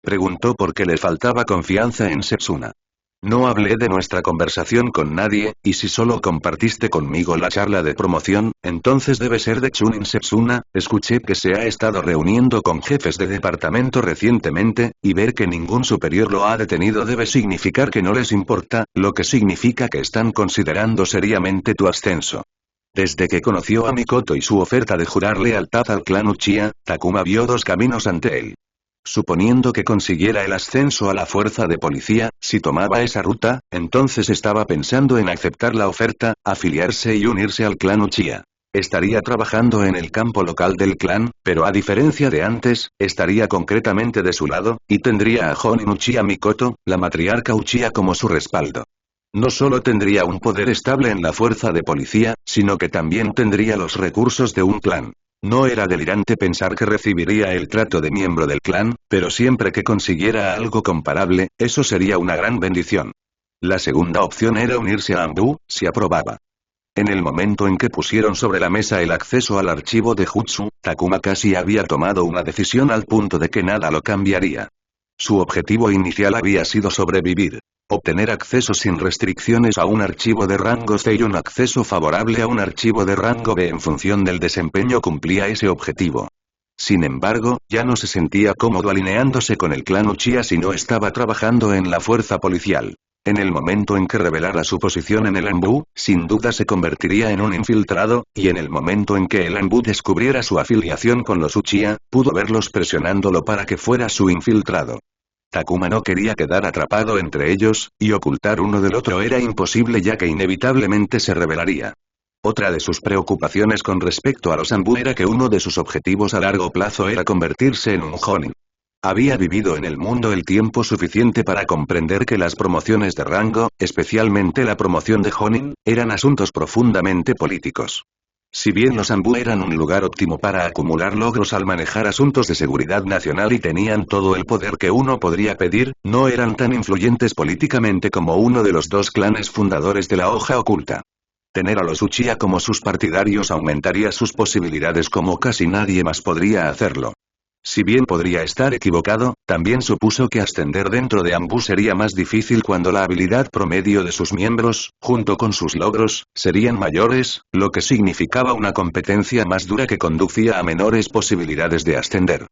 Preguntó porque le faltaba confianza en Setsuna. No hablé de nuestra conversación con nadie, y si solo compartiste conmigo la charla de promoción, entonces debe ser de Chunin Setsuna. Escuché que se ha estado reuniendo con jefes de departamento recientemente, y ver que ningún superior lo ha detenido debe significar que no les importa, lo que significa que están considerando seriamente tu ascenso. Desde que conoció a Mikoto y su oferta de jurar lealtad al clan Uchiha, Takuma vio dos caminos ante él. Suponiendo que consiguiera el ascenso a la fuerza de policía, si tomaba esa ruta, entonces estaba pensando en aceptar la oferta, afiliarse y unirse al clan Uchiha. Estaría trabajando en el campo local del clan, pero a diferencia de antes, estaría concretamente de su lado, y tendría a Jonin Uchiha Mikoto, la matriarca Uchiha como su respaldo. No solo tendría un poder estable en la fuerza de policía, sino que también tendría los recursos de un clan. No era delirante pensar que recibiría el trato de miembro del clan, pero siempre que consiguiera algo comparable, eso sería una gran bendición. La segunda opción era unirse a Anbu, si aprobaba. En el momento en que pusieron sobre la mesa el acceso al archivo de Jutsu, Takuma casi había tomado una decisión al punto de que nada lo cambiaría. Su objetivo inicial había sido sobrevivir. Obtener acceso sin restricciones a un archivo de rango C y un acceso favorable a un archivo de rango B en función del desempeño cumplía ese objetivo. Sin embargo, ya no se sentía cómodo alineándose con el clan Uchiha si no estaba trabajando en la fuerza policial. En el momento en que revelara su posición en el Anbu, sin duda se convertiría en un infiltrado, y en el momento en que el Anbu descubriera su afiliación con los Uchiha, pudo verlos presionándolo para que fuera su infiltrado. Takuma no quería quedar atrapado entre ellos, y ocultar uno del otro era imposible ya que inevitablemente se revelaría. Otra de sus preocupaciones con respecto a los Anbu era que uno de sus objetivos a largo plazo era convertirse en un Jonin. Había vivido en el mundo el tiempo suficiente para comprender que las promociones de rango, especialmente la promoción de Jonin, eran asuntos profundamente políticos. Si bien los Anbu eran un lugar óptimo para acumular logros al manejar asuntos de seguridad nacional y tenían todo el poder que uno podría pedir, no eran tan influyentes políticamente como uno de los dos clanes fundadores de la hoja oculta. Tener a los Uchiha como sus partidarios aumentaría sus posibilidades como casi nadie más podría hacerlo. Si bien podría estar equivocado, también supuso que ascender dentro de Anbu sería más difícil cuando la habilidad promedio de sus miembros, junto con sus logros, serían mayores, lo que significaba una competencia más dura que conducía a menores posibilidades de ascender.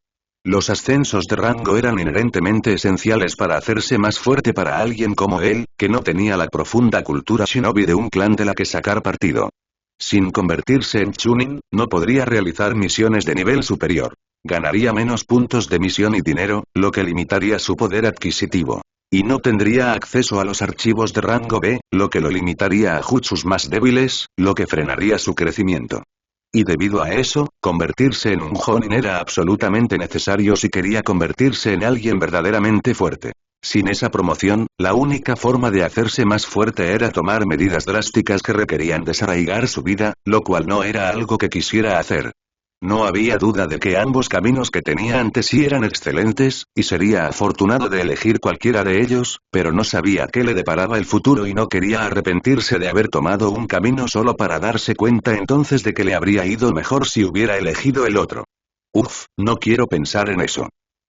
Los ascensos de rango eran inherentemente esenciales para hacerse más fuerte para alguien como él, que no tenía la profunda cultura shinobi de un clan de la que sacar partido. Sin convertirse en Chunin, no podría realizar misiones de nivel superior. Ganaría menos puntos de misión y dinero, lo que limitaría su poder adquisitivo. Y no tendría acceso a los archivos de rango B, lo que lo limitaría a jutsus más débiles, lo que frenaría su crecimiento. Y debido a eso, convertirse en un Jonin era absolutamente necesario si quería convertirse en alguien verdaderamente fuerte. Sin esa promoción, la única forma de hacerse más fuerte era tomar medidas drásticas que requerían desarraigar su vida, lo cual no era algo que quisiera hacer. No había duda de que ambos caminos que tenía ante sí eran excelentes, y sería afortunado de elegir cualquiera de ellos, pero no sabía qué le deparaba el futuro y no quería arrepentirse de haber tomado un camino solo para darse cuenta entonces de que le habría ido mejor si hubiera elegido el otro. Uf, no quiero pensar en eso.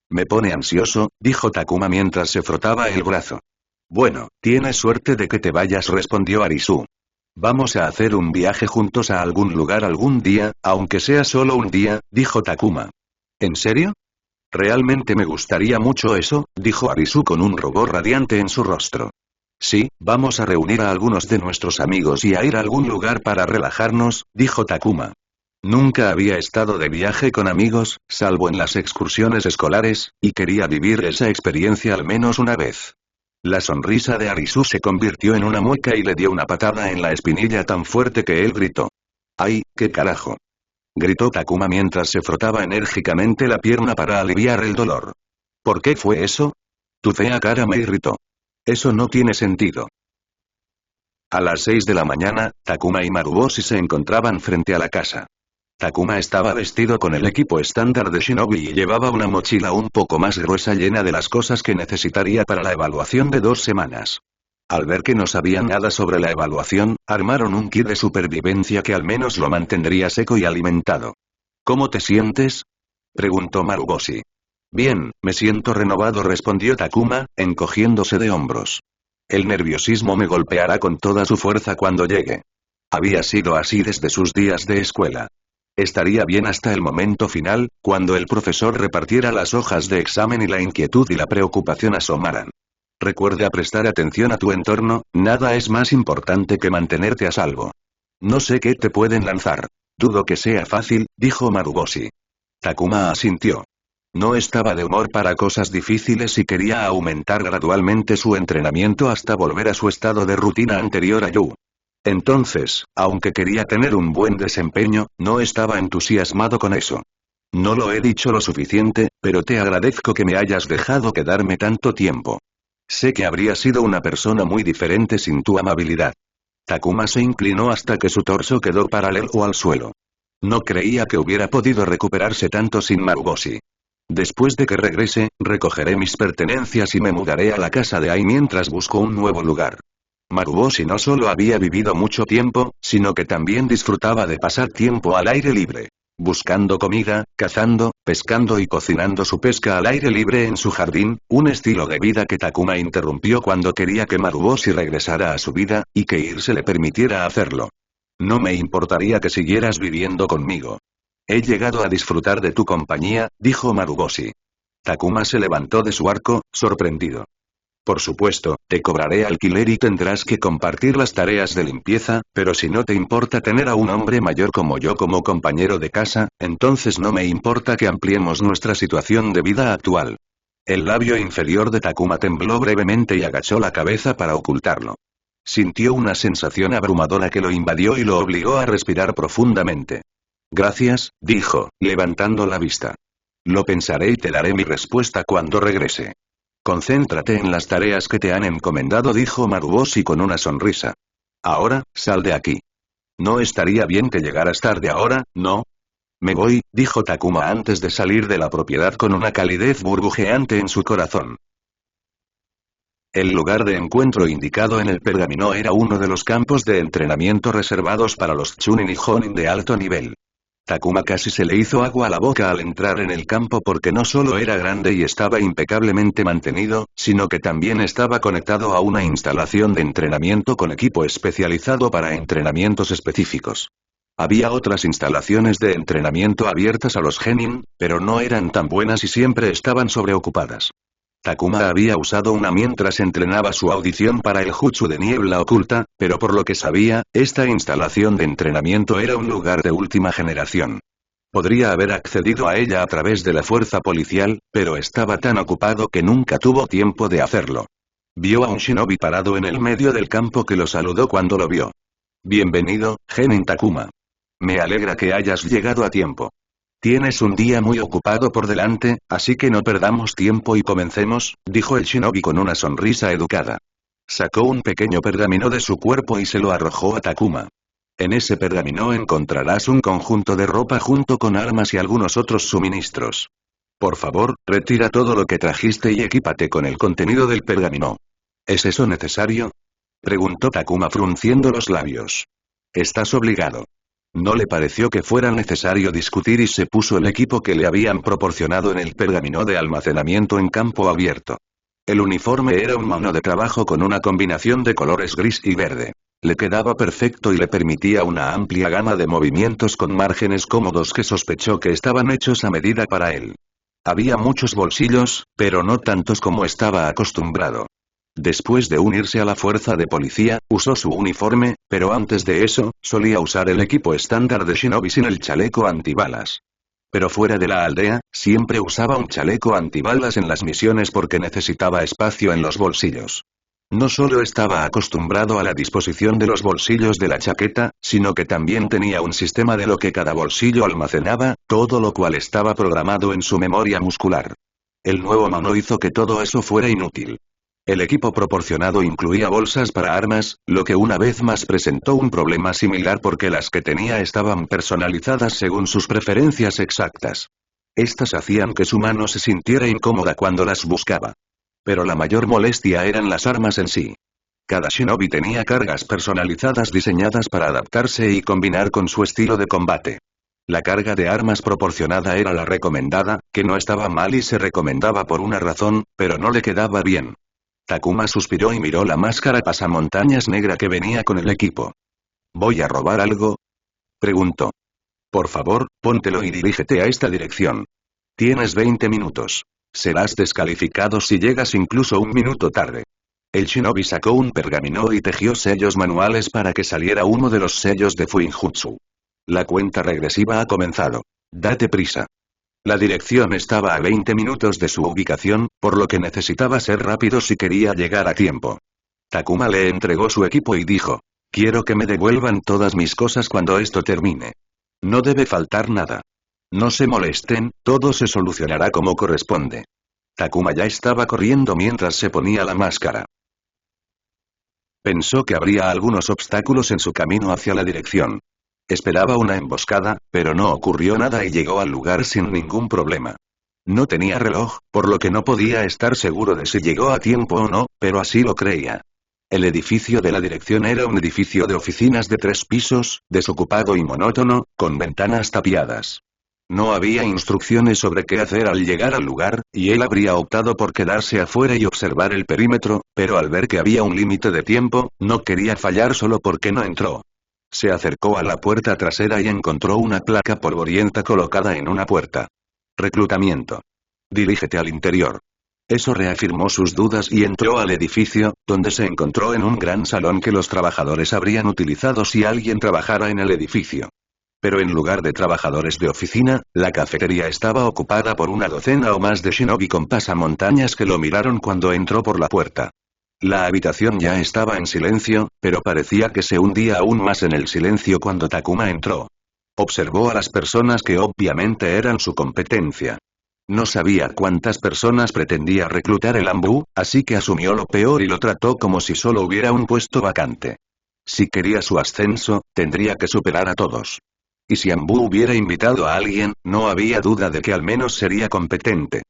Me pone ansioso, dijo Takuma mientras se frotaba el brazo. Bueno, tienes suerte de que te vayas, respondió Arisu. Vamos a hacer un viaje juntos a algún lugar algún día, aunque sea solo un día, dijo Takuma. ¿En serio? Realmente me gustaría mucho eso, dijo Arisu con un rubor radiante en su rostro. Sí, vamos a reunir a algunos de nuestros amigos y a ir a algún lugar para relajarnos, dijo Takuma. Nunca había estado de viaje con amigos, salvo en las excursiones escolares, y quería vivir esa experiencia al menos una vez. La sonrisa de Arisu se convirtió en una mueca y le dio una patada en la espinilla tan fuerte que él gritó. ¡Ay, qué carajo! Gritó Takuma mientras se frotaba enérgicamente la pierna para aliviar el dolor. ¿Por qué fue eso? Tu fea cara me irritó. Eso no tiene sentido. A las 6 de la mañana, Takuma y Maruboshi se encontraban frente a la casa. Takuma estaba vestido con el equipo estándar de Shinobi y llevaba una mochila un poco más gruesa llena de las cosas que necesitaría para la evaluación de 2 semanas. Al ver que no sabían nada sobre la evaluación, armaron un kit de supervivencia que al menos lo mantendría seco y alimentado. ¿Cómo te sientes?, preguntó Maruboshi. Bien, me siento renovado, respondió Takuma, encogiéndose de hombros. El nerviosismo me golpeará con toda su fuerza cuando llegue. Había sido así desde sus días de escuela. Estaría bien hasta el momento final, cuando el profesor repartiera las hojas de examen y la inquietud y la preocupación asomaran. Recuerda prestar atención a tu entorno, nada es más importante que mantenerte a salvo. No sé qué te pueden lanzar. Dudo que sea fácil, dijo Maruboshi. Takuma asintió. No estaba de humor para cosas difíciles y quería aumentar gradualmente su entrenamiento hasta volver a su estado de rutina anterior a Yu. Entonces, aunque quería tener un buen desempeño, no estaba entusiasmado con eso. No lo he dicho lo suficiente, pero te agradezco que me hayas dejado quedarme tanto tiempo. Sé que habría sido una persona muy diferente sin tu amabilidad. Takuma se inclinó hasta que su torso quedó paralelo al suelo. No creía que hubiera podido recuperarse tanto sin Maruboshi. Después de que regrese, recogeré mis pertenencias y me mudaré a la casa de Ai mientras busco un nuevo lugar. Maruboshi no solo había vivido mucho tiempo, sino que también disfrutaba de pasar tiempo al aire libre. Buscando comida, cazando, pescando y cocinando su pesca al aire libre en su jardín, un estilo de vida que Takuma interrumpió cuando quería que Maruboshi regresara a su vida, y que irse le permitiera hacerlo. No me importaría que siguieras viviendo conmigo. He llegado a disfrutar de tu compañía, dijo Maruboshi. Takuma se levantó de su arco, sorprendido. Por supuesto, te cobraré alquiler y tendrás que compartir las tareas de limpieza, pero si no te importa tener a un hombre mayor como yo como compañero de casa, entonces no me importa que ampliemos nuestra situación de vida actual. El labio inferior de Takuma tembló brevemente y agachó la cabeza para ocultarlo. Sintió una sensación abrumadora que lo invadió y lo obligó a respirar profundamente. Gracias, dijo, levantando la vista. Lo pensaré y te daré mi respuesta cuando regrese. Concéntrate en las tareas que te han encomendado, dijo Maruboshi con una sonrisa. Ahora, sal de aquí. No estaría bien que llegaras tarde ahora, ¿no? Me voy, dijo Takuma antes de salir de la propiedad con una calidez burbujeante en su corazón. El lugar de encuentro indicado en el pergamino era uno de los campos de entrenamiento reservados para los Chunin y Jonin de alto nivel. Takuma casi se le hizo agua a la boca al entrar en el campo porque no solo era grande y estaba impecablemente mantenido, sino que también estaba conectado a una instalación de entrenamiento con equipo especializado para entrenamientos específicos. Había otras instalaciones de entrenamiento abiertas a los genin, pero no eran tan buenas y siempre estaban sobreocupadas. Takuma había usado una mientras entrenaba su audición para el jutsu de niebla oculta, pero por lo que sabía, esta instalación de entrenamiento era un lugar de última generación. Podría haber accedido a ella a través de la fuerza policial, pero estaba tan ocupado que nunca tuvo tiempo de hacerlo. Vio a un shinobi parado en el medio del campo que lo saludó cuando lo vio. Bienvenido, Genin Takuma. Me alegra que hayas llegado a tiempo. Tienes un día muy ocupado por delante, así que no perdamos tiempo y comencemos, dijo el shinobi con una sonrisa educada. Sacó un pequeño pergamino de su cuerpo y se lo arrojó a Takuma. En ese pergamino encontrarás un conjunto de ropa junto con armas y algunos otros suministros. Por favor, retira todo lo que trajiste y equípate con el contenido del pergamino. ¿Es eso necesario? Preguntó Takuma frunciendo los labios. Estás obligado. No le pareció que fuera necesario discutir y se puso el equipo que le habían proporcionado en el pergamino de almacenamiento en campo abierto. El uniforme era un mono de trabajo con una combinación de colores gris y verde. Le quedaba perfecto y le permitía una amplia gama de movimientos con márgenes cómodos que sospechó que estaban hechos a medida para él. Había muchos bolsillos, pero no tantos como estaba acostumbrado. Después de unirse a la fuerza de policía, usó su uniforme, pero antes de eso, solía usar el equipo estándar de shinobi sin el chaleco antibalas. Pero fuera de la aldea, siempre usaba un chaleco antibalas en las misiones porque necesitaba espacio en los bolsillos. No solo estaba acostumbrado a la disposición de los bolsillos de la chaqueta, sino que también tenía un sistema de lo que cada bolsillo almacenaba, todo lo cual estaba programado en su memoria muscular. El nuevo mono hizo que todo eso fuera inútil. El equipo proporcionado incluía bolsas para armas, lo que una vez más presentó un problema similar porque las que tenía estaban personalizadas según sus preferencias exactas. Estas hacían que su mano se sintiera incómoda cuando las buscaba. Pero la mayor molestia eran las armas en sí. Cada shinobi tenía cargas personalizadas diseñadas para adaptarse y combinar con su estilo de combate. La carga de armas proporcionada era la recomendada, que no estaba mal y se recomendaba por una razón, pero no le quedaba bien. Takuma suspiró y miró la máscara pasamontañas negra que venía con el equipo. ¿Voy a robar algo? Preguntó. Por favor, póntelo y dirígete a esta dirección. Tienes 20 minutos. Serás descalificado si llegas incluso un minuto tarde. El shinobi sacó un pergamino y tejió sellos manuales para que saliera uno de los sellos de Fuinjutsu. La cuenta regresiva ha comenzado. Date prisa. La dirección estaba a 20 minutos de su ubicación, por lo que necesitaba ser rápido si quería llegar a tiempo. Takuma le entregó su equipo y dijo, quiero que me devuelvan todas mis cosas cuando esto termine. No debe faltar nada. No se molesten, todo se solucionará como corresponde. Takuma ya estaba corriendo mientras se ponía la máscara. Pensó que habría algunos obstáculos en su camino hacia la dirección. Esperaba una emboscada, pero no ocurrió nada y llegó al lugar sin ningún problema. No tenía reloj, por lo que no podía estar seguro de si llegó a tiempo o no, pero así lo creía. El edificio de la dirección era un edificio de oficinas de 3 pisos, desocupado y monótono, con ventanas tapiadas. No había instrucciones sobre qué hacer al llegar al lugar, y él habría optado por quedarse afuera y observar el perímetro, pero al ver que había un límite de tiempo, no quería fallar solo porque no entró. Se acercó a la puerta trasera y encontró una placa polvorienta colocada en una puerta. Reclutamiento. Dirígete al interior. Eso reafirmó sus dudas y entró al edificio, donde se encontró en un gran salón que los trabajadores habrían utilizado si alguien trabajara en el edificio. Pero en lugar de trabajadores de oficina, la cafetería estaba ocupada por una docena o más de shinobi con pasamontañas que lo miraron cuando entró por la puerta. La habitación ya estaba en silencio, pero parecía que se hundía aún más en el silencio cuando Takuma entró. Observó a las personas que obviamente eran su competencia. No sabía cuántas personas pretendía reclutar el Ambu, así que asumió lo peor y lo trató como si solo hubiera un puesto vacante. Si quería su ascenso, tendría que superar a todos. Y si Ambu hubiera invitado a alguien, no había duda de que al menos sería competente.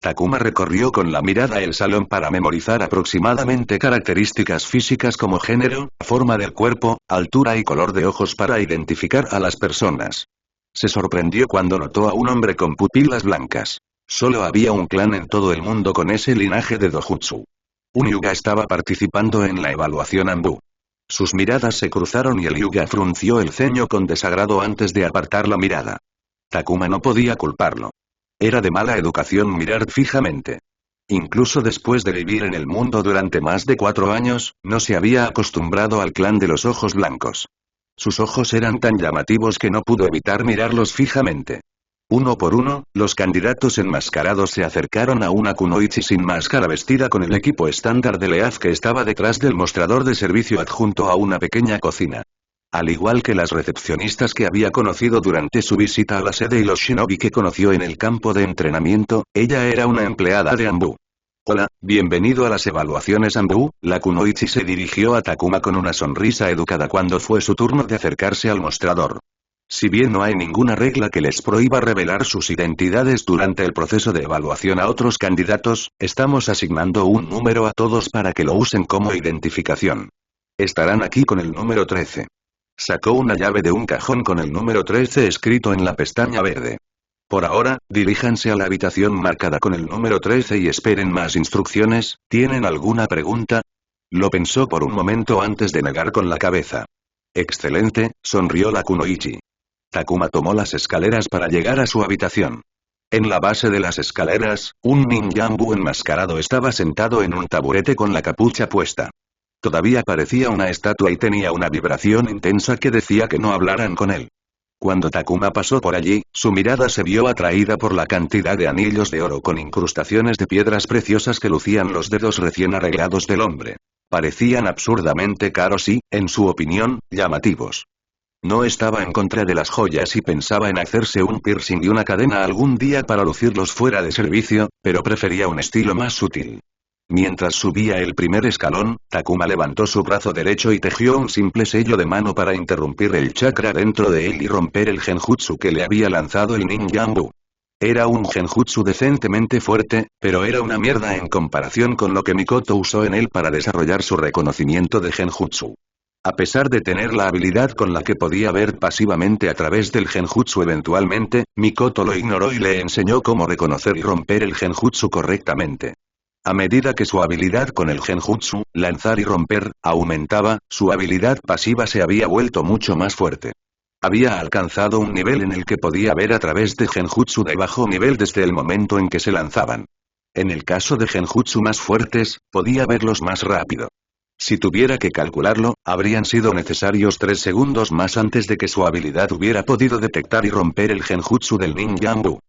Takuma recorrió con la mirada el salón para memorizar aproximadamente características físicas como género, forma del cuerpo, altura y color de ojos para identificar a las personas. Se sorprendió cuando notó a un hombre con pupilas blancas. Solo había un clan en todo el mundo con ese linaje de dojutsu. Un yuga estaba participando en la evaluación Ambu. Sus miradas se cruzaron y el yuga frunció el ceño con desagrado antes de apartar la mirada. Takuma no podía culparlo. Era de mala educación mirar fijamente. Incluso después de vivir en el mundo durante más de 4 años, no se había acostumbrado al clan de los ojos blancos. Sus ojos eran tan llamativos que no pudo evitar mirarlos fijamente. Uno por uno, los candidatos enmascarados se acercaron a una kunoichi sin máscara vestida con el equipo estándar de Leaf que estaba detrás del mostrador de servicio adjunto a una pequeña cocina. Al igual que las recepcionistas que había conocido durante su visita a la sede y los shinobi que conoció en el campo de entrenamiento, ella era una empleada de Ambu. Hola, bienvenido a las evaluaciones Ambu. La kunoichi se dirigió a Takuma con una sonrisa educada cuando fue su turno de acercarse al mostrador. Si bien no hay ninguna regla que les prohíba revelar sus identidades durante el proceso de evaluación a otros candidatos, estamos asignando un número a todos para que lo usen como identificación. Estarán aquí con el número 13. Sacó una llave de un cajón con el número 13 escrito en la pestaña verde. Por ahora, diríjanse a la habitación marcada con el número 13 y esperen más instrucciones. ¿Tienen alguna pregunta? Lo pensó por un momento antes de negar con la cabeza. Excelente, sonrió la kunoichi. Takuma tomó las escaleras para llegar a su habitación. En la base de las escaleras, un ninjambu enmascarado estaba sentado en un taburete con la capucha puesta. Todavía parecía una estatua y tenía una vibración intensa que decía que no hablaran con él. Cuando Takuma pasó por allí, su mirada se vio atraída por la cantidad de anillos de oro con incrustaciones de piedras preciosas que lucían los dedos recién arreglados del hombre. Parecían absurdamente caros y, en su opinión, llamativos. No estaba en contra de las joyas y pensaba en hacerse un piercing y una cadena algún día para lucirlos fuera de servicio, pero prefería un estilo más sutil. Mientras subía el primer escalón, Takuma levantó su brazo derecho y tejió un simple sello de mano para interrumpir el chakra dentro de él y romper el genjutsu que le había lanzado el ninjambu. Era un genjutsu decentemente fuerte, pero era una mierda en comparación con lo que Mikoto usó en él para desarrollar su reconocimiento de genjutsu. A pesar de tener la habilidad con la que podía ver pasivamente a través del genjutsu eventualmente, Mikoto lo ignoró y le enseñó cómo reconocer y romper el genjutsu correctamente. A medida que su habilidad con el genjutsu, lanzar y romper, aumentaba, su habilidad pasiva se había vuelto mucho más fuerte. Había alcanzado un nivel en el que podía ver a través de genjutsu de bajo nivel desde el momento en que se lanzaban. En el caso de genjutsu más fuertes, podía verlos más rápido. Si tuviera que calcularlo, habrían sido necesarios 3 segundos más antes de que su habilidad hubiera podido detectar y romper el genjutsu del ninjambu.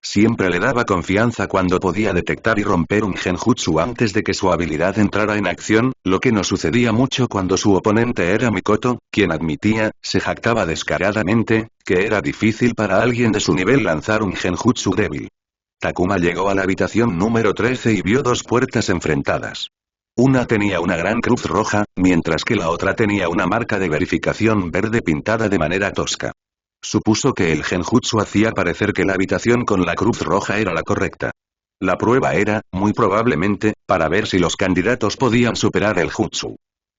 Siempre le daba confianza cuando podía detectar y romper un genjutsu antes de que su habilidad entrara en acción, lo que no sucedía mucho cuando su oponente era Mikoto, quien admitía, se jactaba descaradamente, que era difícil para alguien de su nivel lanzar un genjutsu débil. Takuma llegó a la habitación número 13 y vio 2 puertas enfrentadas. Una tenía una gran cruz roja, mientras que la otra tenía una marca de verificación verde pintada de manera tosca. Supuso que el genjutsu hacía parecer que la habitación con la cruz roja era la correcta. La prueba era, muy probablemente, para ver si los candidatos podían superar el jutsu.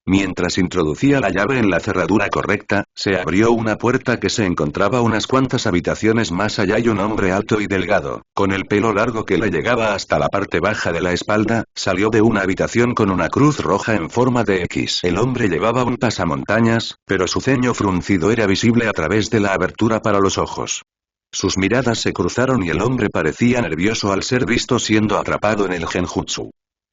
Mientras introducía la llave en la cerradura correcta, se abrió una puerta que se encontraba unas cuantas habitaciones más allá y un hombre alto y delgado, con el pelo largo que le llegaba hasta la parte baja de la espalda, salió de una habitación con una cruz roja en forma de X. El hombre llevaba un pasamontañas, pero su ceño fruncido era visible a través de la abertura para los ojos. Sus miradas se cruzaron y el hombre parecía nervioso al ser visto siendo atrapado en el genjutsu.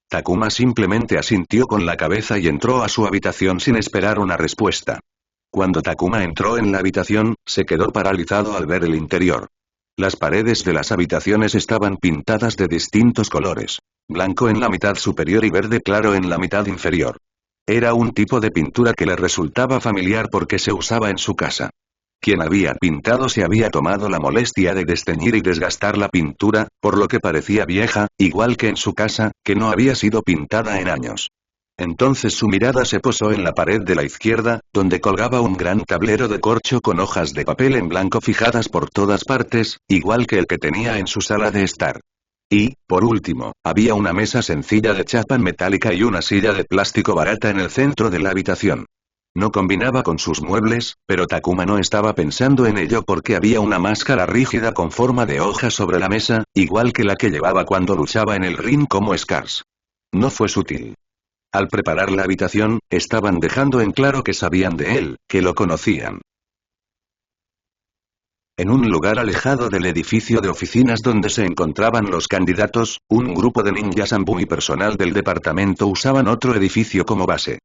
Takuma simplemente asintió con la cabeza y entró a su habitación sin esperar una respuesta. Cuando Takuma entró en la habitación, se quedó paralizado al ver el interior. Las paredes de las habitaciones estaban pintadas de distintos colores. Blanco en la mitad superior y verde claro en la mitad inferior. Era un tipo de pintura que le resultaba familiar porque se usaba en su casa. Quien había pintado se había tomado la molestia de desteñir y desgastar la pintura, por lo que parecía vieja, igual que en su casa, que no había sido pintada en años. Entonces su mirada se posó en la pared de la izquierda, donde colgaba un gran tablero de corcho con hojas de papel en blanco fijadas por todas partes, igual que el que tenía en su sala de estar. Y, por último, había una mesa sencilla de chapa metálica y una silla de plástico barata en el centro de la habitación. No combinaba con sus muebles, pero Takuma no estaba pensando en ello porque había una máscara rígida con forma de hoja sobre la mesa, igual que la que llevaba cuando luchaba en el ring como Scars. No fue sutil. Al preparar la habitación, estaban dejando en claro que sabían de él, que lo conocían. En un lugar alejado del edificio de oficinas donde se encontraban los candidatos, un grupo de ninjas Anbu y personal del departamento usaban otro edificio como base.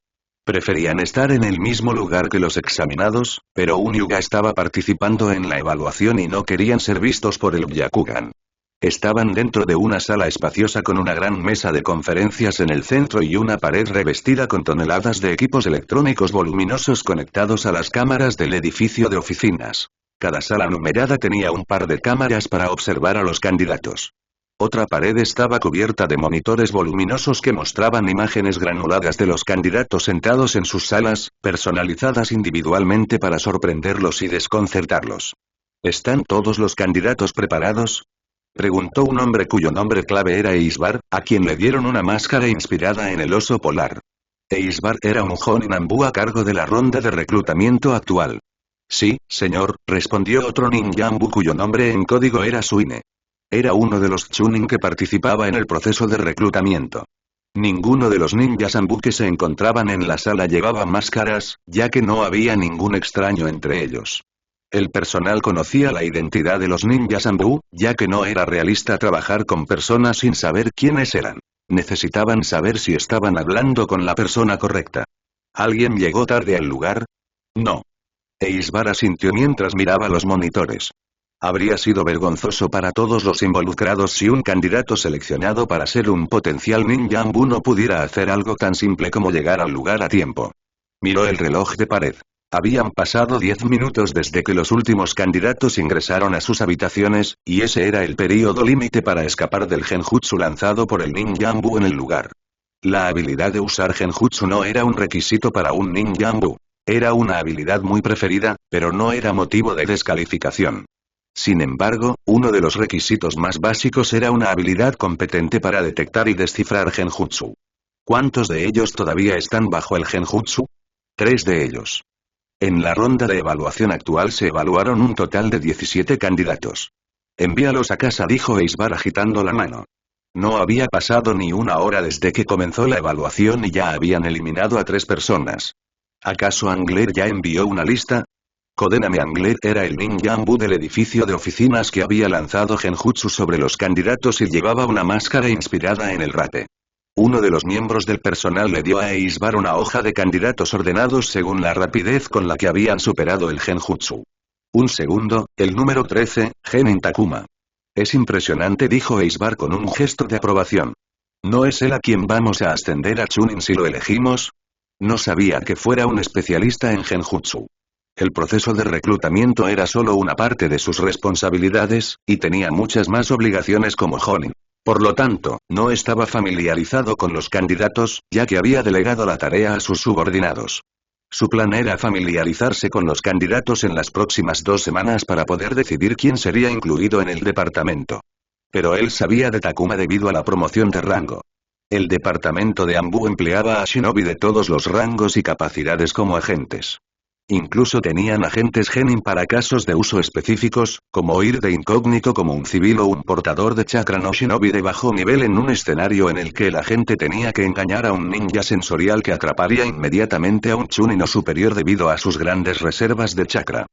Preferían estar en el mismo lugar que los examinados, pero un Hyuga estaba participando en la evaluación y no querían ser vistos por el Byakugan. Estaban dentro de una sala espaciosa con una gran mesa de conferencias en el centro y una pared revestida con toneladas de equipos electrónicos voluminosos conectados a las cámaras del edificio de oficinas. Cada sala numerada tenía un par de cámaras para observar a los candidatos. Otra pared estaba cubierta de monitores voluminosos que mostraban imágenes granuladas de los candidatos sentados en sus salas, personalizadas individualmente para sorprenderlos y desconcertarlos. ¿Están todos los candidatos preparados?, preguntó un hombre cuyo nombre clave era Eisbar, a quien le dieron una máscara inspirada en el oso polar. Eisbar era un Jonin Anbu a cargo de la ronda de reclutamiento actual. Sí, señor, respondió otro ninja Anbu cuyo nombre en código era Suine. Era uno de los Chunin que participaba en el proceso de reclutamiento. Ninguno de los ninjas Anbu que se encontraban en la sala llevaba máscaras, ya que no había ningún extraño entre ellos. El personal conocía la identidad de los ninjas Anbu, ya que no era realista trabajar con personas sin saber quiénes eran. Necesitaban saber si estaban hablando con la persona correcta. ¿Alguien llegó tarde al lugar? No. Eisbar asintió mientras miraba los monitores. Habría sido vergonzoso para todos los involucrados si un candidato seleccionado para ser un potencial ninja Anbu no pudiera hacer algo tan simple como llegar al lugar a tiempo. Miró el reloj de pared. Habían pasado 10 minutos desde que los últimos candidatos ingresaron a sus habitaciones, y ese era el período límite para escapar del genjutsu lanzado por el ninja Anbu en el lugar. La habilidad de usar genjutsu no era un requisito para un ninja Anbu. Era una habilidad muy preferida, pero no era motivo de descalificación. Sin embargo, uno de los requisitos más básicos era una habilidad competente para detectar y descifrar genjutsu. ¿Cuántos de ellos todavía están bajo el genjutsu? 3 de ellos. En la ronda de evaluación actual se evaluaron un total de 17 candidatos. Envíalos a casa, dijo Eisbar agitando la mano. No había pasado ni una hora desde que comenzó la evaluación y ya habían eliminado a 3 personas. ¿Acaso Angler ya envió una lista? Kodename Angler era el ninja Anbu del edificio de oficinas que había lanzado genjutsu sobre los candidatos y llevaba una máscara inspirada en el rape. Uno de los miembros del personal le dio a Eisbar una hoja de candidatos ordenados según la rapidez con la que habían superado el genjutsu. Un segundo, el número 13, Genin Takuma. Es impresionante, dijo Eisbar con un gesto de aprobación. ¿No es él a quien vamos a ascender a Chunin si lo elegimos? No sabía que fuera un especialista en genjutsu. El proceso de reclutamiento era solo una parte de sus responsabilidades, y tenía muchas más obligaciones como Jonin. Por lo tanto, no estaba familiarizado con los candidatos, ya que había delegado la tarea a sus subordinados. Su plan era familiarizarse con los candidatos en las próximas 2 semanas para poder decidir quién sería incluido en el departamento. Pero él sabía de Takuma debido a la promoción de rango. El departamento de Ambu empleaba a shinobi de todos los rangos y capacidades como agentes. Incluso tenían agentes genin para casos de uso específicos, como ir de incógnito como un civil o un portador de chakra no shinobi de bajo nivel en un escenario en el que el agente tenía que engañar a un ninja sensorial que atraparía inmediatamente a un chunin o superior debido a sus grandes reservas de chakra.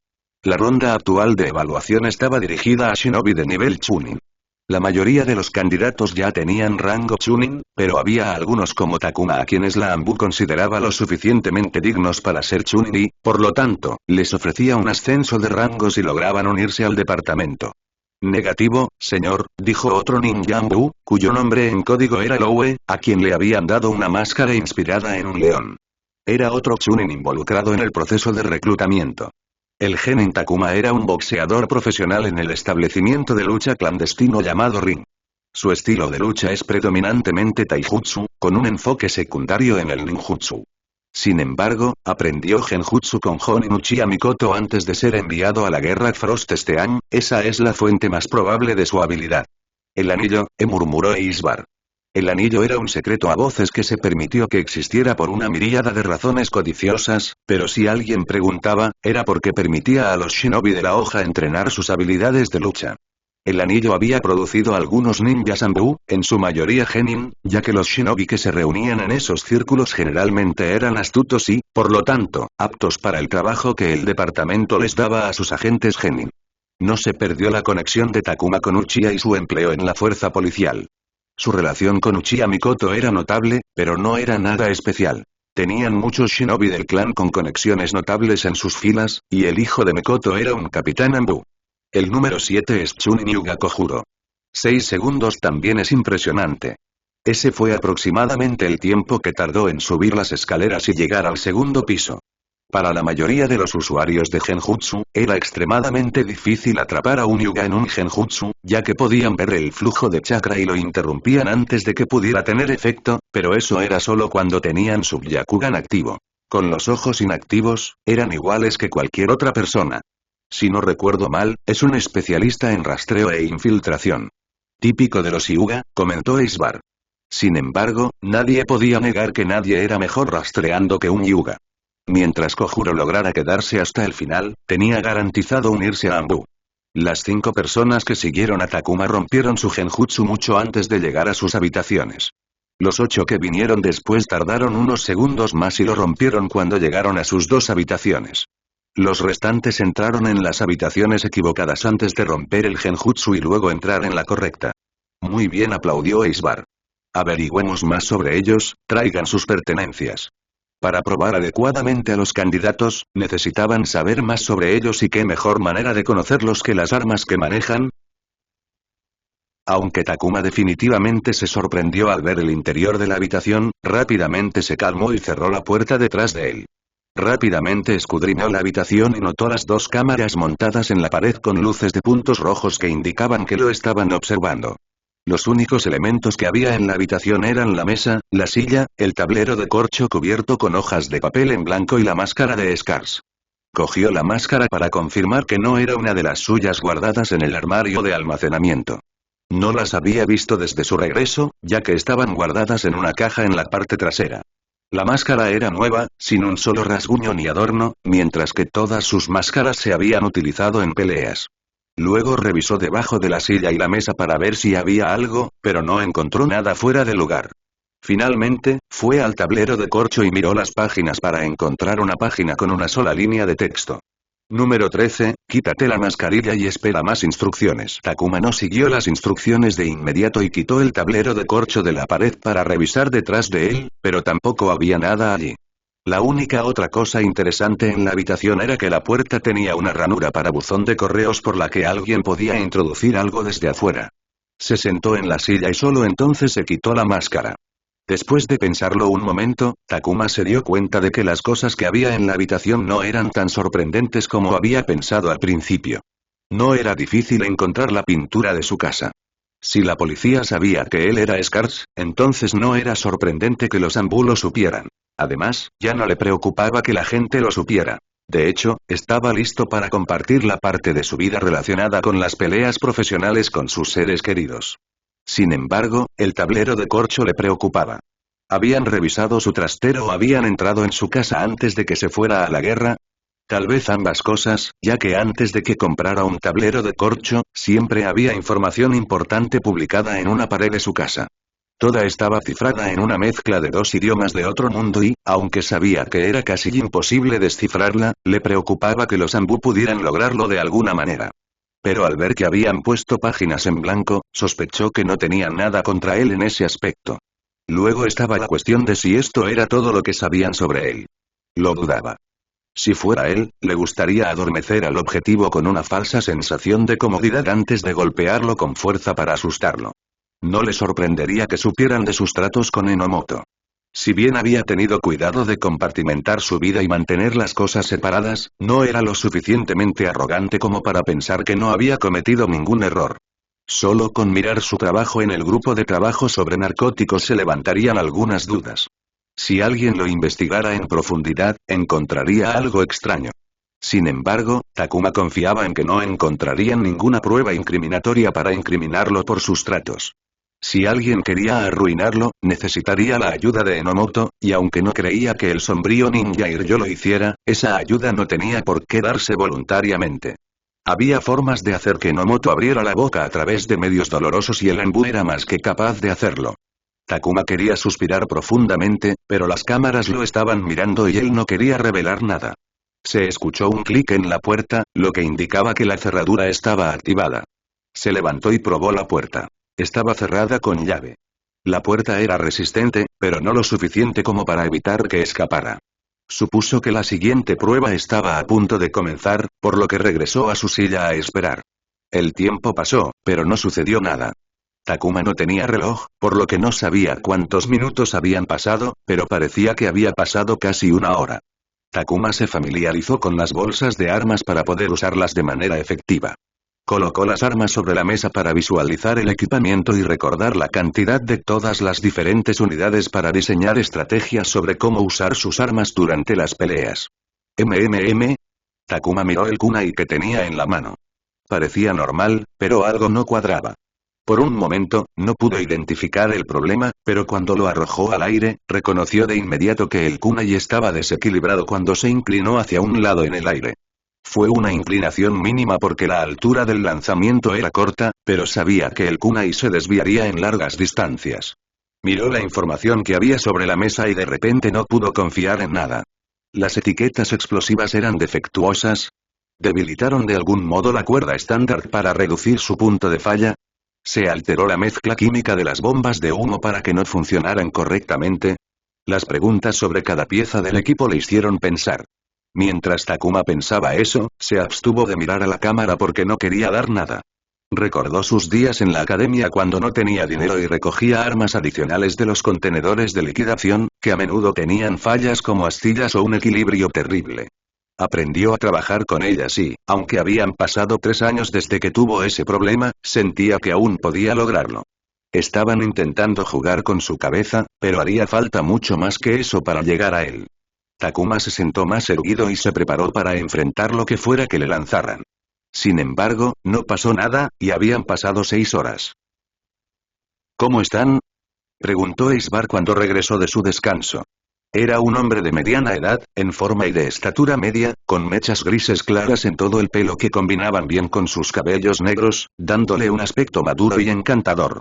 La ronda actual de evaluación estaba dirigida a shinobi de nivel chunin. La mayoría de los candidatos ya tenían rango chunin, pero había algunos como Takuma a quienes la Ambu consideraba lo suficientemente dignos para ser chunin y, por lo tanto, les ofrecía un ascenso de rango si lograban unirse al departamento. Negativo, señor, dijo otro ninja Ambu, cuyo nombre en código era Loue, a quien le habían dado una máscara inspirada en un león. Era otro chunin involucrado en el proceso de reclutamiento. El genin Takuma era un boxeador profesional en el establecimiento de lucha clandestino llamado Ring. Su estilo de lucha es predominantemente taijutsu, con un enfoque secundario en el ninjutsu. Sin embargo, aprendió genjutsu con Jonin Uchiha Mikoto antes de ser enviado a la guerra Frost este año, esa es la fuente más probable de su habilidad. El anillo, murmuró Isbar. El anillo era un secreto a voces que se permitió que existiera por una miríada de razones codiciosas, pero si alguien preguntaba, era porque permitía a los shinobi de la hoja entrenar sus habilidades de lucha. El anillo había producido algunos ninjas Ambu, en su mayoría genin, ya que los shinobi que se reunían en esos círculos generalmente eran astutos y, por lo tanto, aptos para el trabajo que el departamento les daba a sus agentes genin. No se perdió la conexión de Takuma con Uchiha y su empleo en la fuerza policial. Su relación con Uchiha Mikoto era notable, pero no era nada especial. Tenían muchos shinobi del clan con conexiones notables en sus filas, y el hijo de Mikoto era un capitán Ambu. El número 7 es Chunin Hyuga Kojuro. 6 segundos también es impresionante. Ese fue aproximadamente el tiempo que tardó en subir las escaleras y llegar al segundo piso. Para la mayoría de los usuarios de genjutsu, era extremadamente difícil atrapar a un Hyuga en un genjutsu, ya que podían ver el flujo de chakra y lo interrumpían antes de que pudiera tener efecto, pero eso era solo cuando tenían su Byakugan activo. Con los ojos inactivos, eran iguales que cualquier otra persona. Si no recuerdo mal, es un especialista en rastreo e infiltración. Típico de los Hyuga, comentó Isbar. Sin embargo, nadie podía negar que nadie era mejor rastreando que un Hyuga. Mientras Kojuro lograra quedarse hasta el final, tenía garantizado unirse a Ambu. Las 5 personas que siguieron a Takuma rompieron su genjutsu mucho antes de llegar a sus habitaciones. Los 8 que vinieron después tardaron unos segundos más y lo rompieron cuando llegaron a sus 2 habitaciones. Los restantes entraron en las habitaciones equivocadas antes de romper el genjutsu y luego entrar en la correcta. Muy bien, aplaudió Isbar. Averigüemos más sobre ellos, traigan sus pertenencias. Para probar adecuadamente a los candidatos, necesitaban saber más sobre ellos y qué mejor manera de conocerlos que las armas que manejan. Aunque Takuma definitivamente se sorprendió al ver el interior de la habitación, rápidamente se calmó y cerró la puerta detrás de él. Rápidamente escudriñó la habitación y notó las 2 cámaras montadas en la pared con luces de puntos rojos que indicaban que lo estaban observando. Los únicos elementos que había en la habitación eran la mesa, la silla, el tablero de corcho cubierto con hojas de papel en blanco y la máscara de Scars. Cogió la máscara para confirmar que no era una de las suyas guardadas en el armario de almacenamiento. No las había visto desde su regreso, ya que estaban guardadas en una caja en la parte trasera. La máscara era nueva, sin un solo rasguño ni adorno, mientras que todas sus máscaras se habían utilizado en peleas. Luego revisó debajo de la silla y la mesa para ver si había algo, pero no encontró nada fuera de lugar. Finalmente, fue al tablero de corcho y miró las páginas para encontrar una página con una sola línea de texto. Número 13, quítate la mascarilla y espera más instrucciones. Takuma no siguió las instrucciones de inmediato y quitó el tablero de corcho de la pared para revisar detrás de él, pero tampoco había nada allí. La única otra cosa interesante en la habitación era que la puerta tenía una ranura para buzón de correos por la que alguien podía introducir algo desde afuera. Se sentó en la silla y solo entonces se quitó la máscara. Después de pensarlo un momento, Takuma se dio cuenta de que las cosas que había en la habitación no eran tan sorprendentes como había pensado al principio. No era difícil encontrar la pintura de su casa. Si la policía sabía que él era Scars, entonces no era sorprendente que los Ambu lo supieran. Además, ya no le preocupaba que la gente lo supiera. De hecho, estaba listo para compartir la parte de su vida relacionada con las peleas profesionales con sus seres queridos. Sin embargo, el tablero de corcho le preocupaba. ¿Habían revisado su trastero o habían entrado en su casa antes de que se fuera a la guerra? Tal vez ambas cosas, ya que antes de que comprara un tablero de corcho, siempre había información importante publicada en una pared de su casa. Toda estaba cifrada en una mezcla de dos idiomas de otro mundo y, aunque sabía que era casi imposible descifrarla, le preocupaba que los Ambú pudieran lograrlo de alguna manera. Pero al ver que habían puesto páginas en blanco, sospechó que no tenían nada contra él en ese aspecto. Luego estaba la cuestión de si esto era todo lo que sabían sobre él. Lo dudaba. Si fuera él, le gustaría adormecer al objetivo con una falsa sensación de comodidad antes de golpearlo con fuerza para asustarlo. No le sorprendería que supieran de sus tratos con Enomoto. Si bien había tenido cuidado de compartimentar su vida y mantener las cosas separadas, no era lo suficientemente arrogante como para pensar que no había cometido ningún error. Solo con mirar su trabajo en el grupo de trabajo sobre narcóticos se levantarían algunas dudas. Si alguien lo investigara en profundidad, encontraría algo extraño. Sin embargo, Takuma confiaba en que no encontrarían ninguna prueba incriminatoria para incriminarlo por sus tratos. Si alguien quería arruinarlo, necesitaría la ayuda de Enomoto, y aunque no creía que el sombrío ninja Iryo lo hiciera, esa ayuda no tenía por qué darse voluntariamente. Había formas de hacer que Enomoto abriera la boca a través de medios dolorosos y el Anbu era más que capaz de hacerlo. Takuma quería suspirar profundamente, pero las cámaras lo estaban mirando y él no quería revelar nada. Se escuchó un clic en la puerta, lo que indicaba que la cerradura estaba activada. Se levantó y probó la puerta. Estaba cerrada con llave. La puerta era resistente, pero no lo suficiente como para evitar que escapara. Supuso que la siguiente prueba estaba a punto de comenzar, por lo que regresó a su silla a esperar. El tiempo pasó, pero no sucedió nada. Takuma no tenía reloj, por lo que no sabía cuántos minutos habían pasado, pero parecía que había pasado casi una hora. Takuma se familiarizó con las bolsas de armas para poder usarlas de manera efectiva. Colocó las armas sobre la mesa para visualizar el equipamiento y recordar la cantidad de todas las diferentes unidades para diseñar estrategias sobre cómo usar sus armas durante las peleas. Takuma miró el kunai que tenía en la mano. Parecía normal, pero algo no cuadraba. Por un momento, no pudo identificar el problema, pero cuando lo arrojó al aire, reconoció de inmediato que el kunai estaba desequilibrado cuando se inclinó hacia un lado en el aire. Fue una inclinación mínima porque la altura del lanzamiento era corta, pero sabía que el kunai se desviaría en largas distancias. Miró la información que había sobre la mesa y de repente no pudo confiar en nada. ¿Las etiquetas explosivas eran defectuosas? ¿Debilitaron de algún modo la cuerda estándar para reducir su punto de falla? ¿Se alteró la mezcla química de las bombas de humo para que no funcionaran correctamente? Las preguntas sobre cada pieza del equipo le hicieron pensar. Mientras Takuma pensaba eso, se abstuvo de mirar a la cámara porque no quería dar nada. Recordó sus días en la academia cuando no tenía dinero y recogía armas adicionales de los contenedores de liquidación, que a menudo tenían fallas como astillas o un equilibrio terrible. Aprendió a trabajar con ellas y, aunque habían pasado 3 años desde que tuvo ese problema, sentía que aún podía lograrlo. Estaban intentando jugar con su cabeza, pero haría falta mucho más que eso para llegar a él. Takuma se sentó más erguido y se preparó para enfrentar lo que fuera que le lanzaran. Sin embargo, no pasó nada, y habían pasado 6 horas. ¿Cómo están?, preguntó Eisbar cuando regresó de su descanso. Era un hombre de mediana edad, en forma y de estatura media, con mechas grises claras en todo el pelo que combinaban bien con sus cabellos negros, dándole un aspecto maduro y encantador.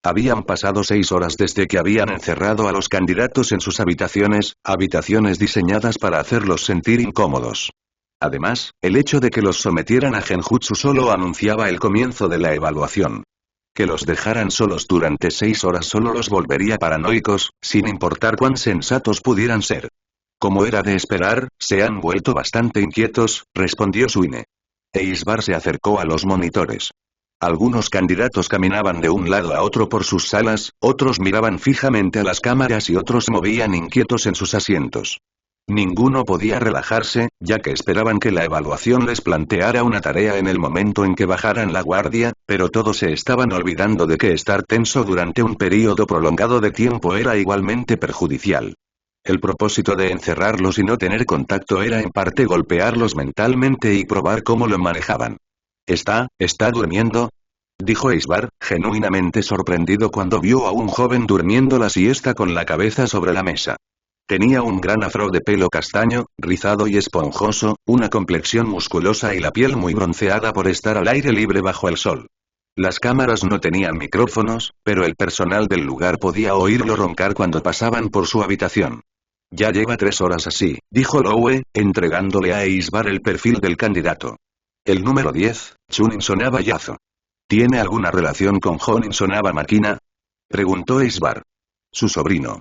Habían pasado 6 horas desde que habían encerrado a los candidatos en sus habitaciones diseñadas para hacerlos sentir incómodos. Además, el hecho de que los sometieran a genjutsu solo anunciaba el comienzo de la evaluación. Que los dejaran solos durante 6 horas solo los volvería paranoicos, sin importar cuán sensatos pudieran ser. Como era de esperar, se han vuelto bastante inquietos, respondió Suine. Eisbar se acercó a los monitores. Algunos candidatos caminaban de un lado a otro por sus salas, otros miraban fijamente a las cámaras y otros se movían inquietos en sus asientos. Ninguno podía relajarse, ya que esperaban que la evaluación les planteara una tarea en el momento en que bajaran la guardia, pero todos se estaban olvidando de que estar tenso durante un período prolongado de tiempo era igualmente perjudicial. El propósito de encerrarlos y no tener contacto era en parte golpearlos mentalmente y probar cómo lo manejaban. ¿Está durmiendo? dijo Eisbar, genuinamente sorprendido cuando vio a un joven durmiendo la siesta con la cabeza sobre la mesa. Tenía un gran afro de pelo castaño, rizado y esponjoso, una complexión musculosa y la piel muy bronceada por estar al aire libre bajo el sol. Las cámaras no tenían micrófonos, pero el personal del lugar podía oírlo roncar cuando pasaban por su habitación. Ya lleva 3 horas así, dijo Lowe, entregándole a Eisbar el perfil del candidato. El número 10, Chunin Sonaba Yazo. ¿Tiene alguna relación con Jonin Sonaba Makina? Preguntó Eisbar. Su sobrino.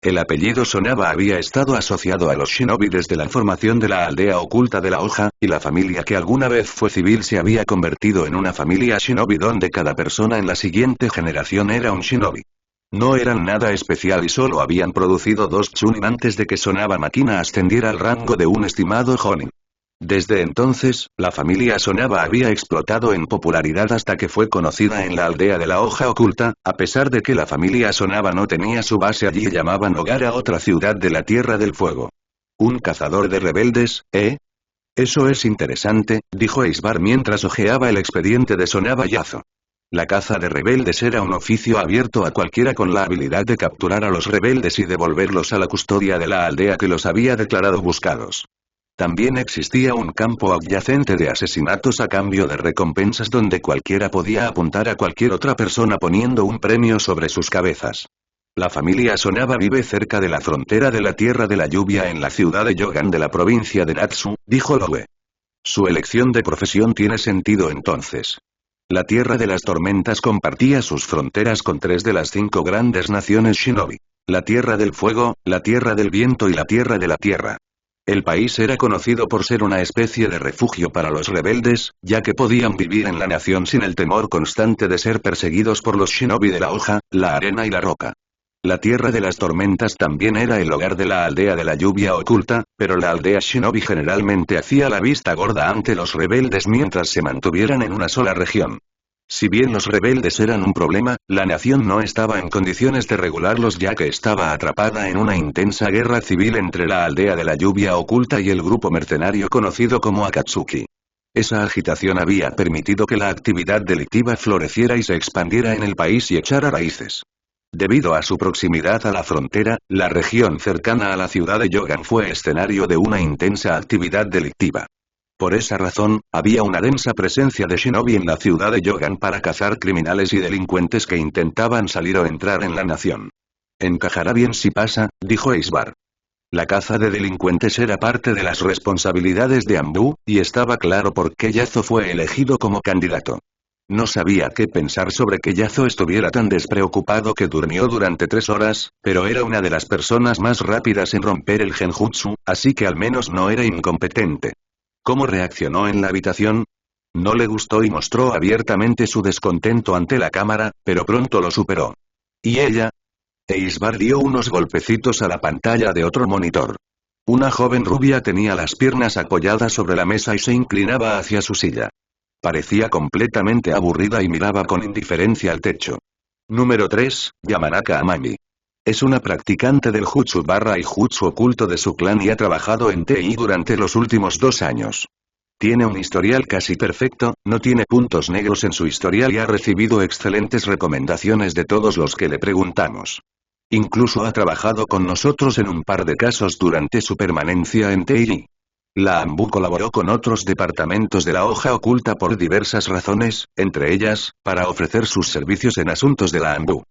El apellido Sonaba había estado asociado a los shinobi desde la formación de la aldea oculta de la hoja, y la familia que alguna vez fue civil se había convertido en una familia shinobi donde cada persona en la siguiente generación era un shinobi. No eran nada especial y solo habían producido 2 chunin antes de que Sonaba Makina ascendiera al rango de un estimado jonin. Desde entonces, la familia Sonaba había explotado en popularidad hasta que fue conocida en la aldea de la hoja oculta, a pesar de que la familia Sonaba no tenía su base allí y llamaban hogar a otra ciudad de la Tierra del Fuego. ¿Un cazador de rebeldes, eh? Eso es interesante, dijo Eisbar mientras hojeaba el expediente de Sonaba Yazo. La caza de rebeldes era un oficio abierto a cualquiera con la habilidad de capturar a los rebeldes y devolverlos a la custodia de la aldea que los había declarado buscados. También existía un campo adyacente de asesinatos a cambio de recompensas donde cualquiera podía apuntar a cualquier otra persona poniendo un premio sobre sus cabezas. La familia Sonaba vive cerca de la frontera de la Tierra de la Lluvia en la ciudad de Yogan de la provincia de Natsu, dijo Lowe. Su elección de profesión tiene sentido entonces. La Tierra de las Tormentas compartía sus fronteras con 3 de las 5 grandes naciones shinobi. La Tierra del Fuego, la Tierra del Viento y la Tierra de la Tierra. El país era conocido por ser una especie de refugio para los rebeldes, ya que podían vivir en la nación sin el temor constante de ser perseguidos por los shinobi de la hoja, la arena y la roca. La Tierra de las Tormentas también era el hogar de la aldea de la lluvia oculta, pero la aldea shinobi generalmente hacía la vista gorda ante los rebeldes mientras se mantuvieran en una sola región. Si bien los rebeldes eran un problema, la nación no estaba en condiciones de regularlos ya que estaba atrapada en una intensa guerra civil entre la aldea de la lluvia oculta y el grupo mercenario conocido como Akatsuki. Esa agitación había permitido que la actividad delictiva floreciera y se expandiera en el país y echara raíces. Debido a su proximidad a la frontera, la región cercana a la ciudad de Yogan fue escenario de una intensa actividad delictiva. Por esa razón, había una densa presencia de shinobi en la ciudad de Yogan para cazar criminales y delincuentes que intentaban salir o entrar en la nación. Encajará bien si pasa, dijo Eisbar. La caza de delincuentes era parte de las responsabilidades de Anbu, y estaba claro por qué Yazo fue elegido como candidato. No sabía qué pensar sobre que Yazo estuviera tan despreocupado que durmió durante 3 horas, pero era una de las personas más rápidas en romper el genjutsu, así que al menos no era incompetente. ¿Cómo reaccionó en la habitación? No le gustó y mostró abiertamente su descontento ante la cámara, pero pronto lo superó. ¿Y ella? Eisbar dio unos golpecitos a la pantalla de otro monitor. Una joven rubia tenía las piernas apoyadas sobre la mesa y se inclinaba hacia su silla. Parecía completamente aburrida y miraba con indiferencia al techo. Número 3, Yamanaka Amami. Es una practicante del jutsu y jutsu oculto de su clan y ha trabajado en TI durante los últimos 2 años. Tiene un historial casi perfecto, no tiene puntos negros en su historial y ha recibido excelentes recomendaciones de todos los que le preguntamos. Incluso ha trabajado con nosotros en un par de casos durante su permanencia en TI. La ANBU colaboró con otros departamentos de la hoja oculta por diversas razones, entre ellas, para ofrecer sus servicios en asuntos de la ANBU.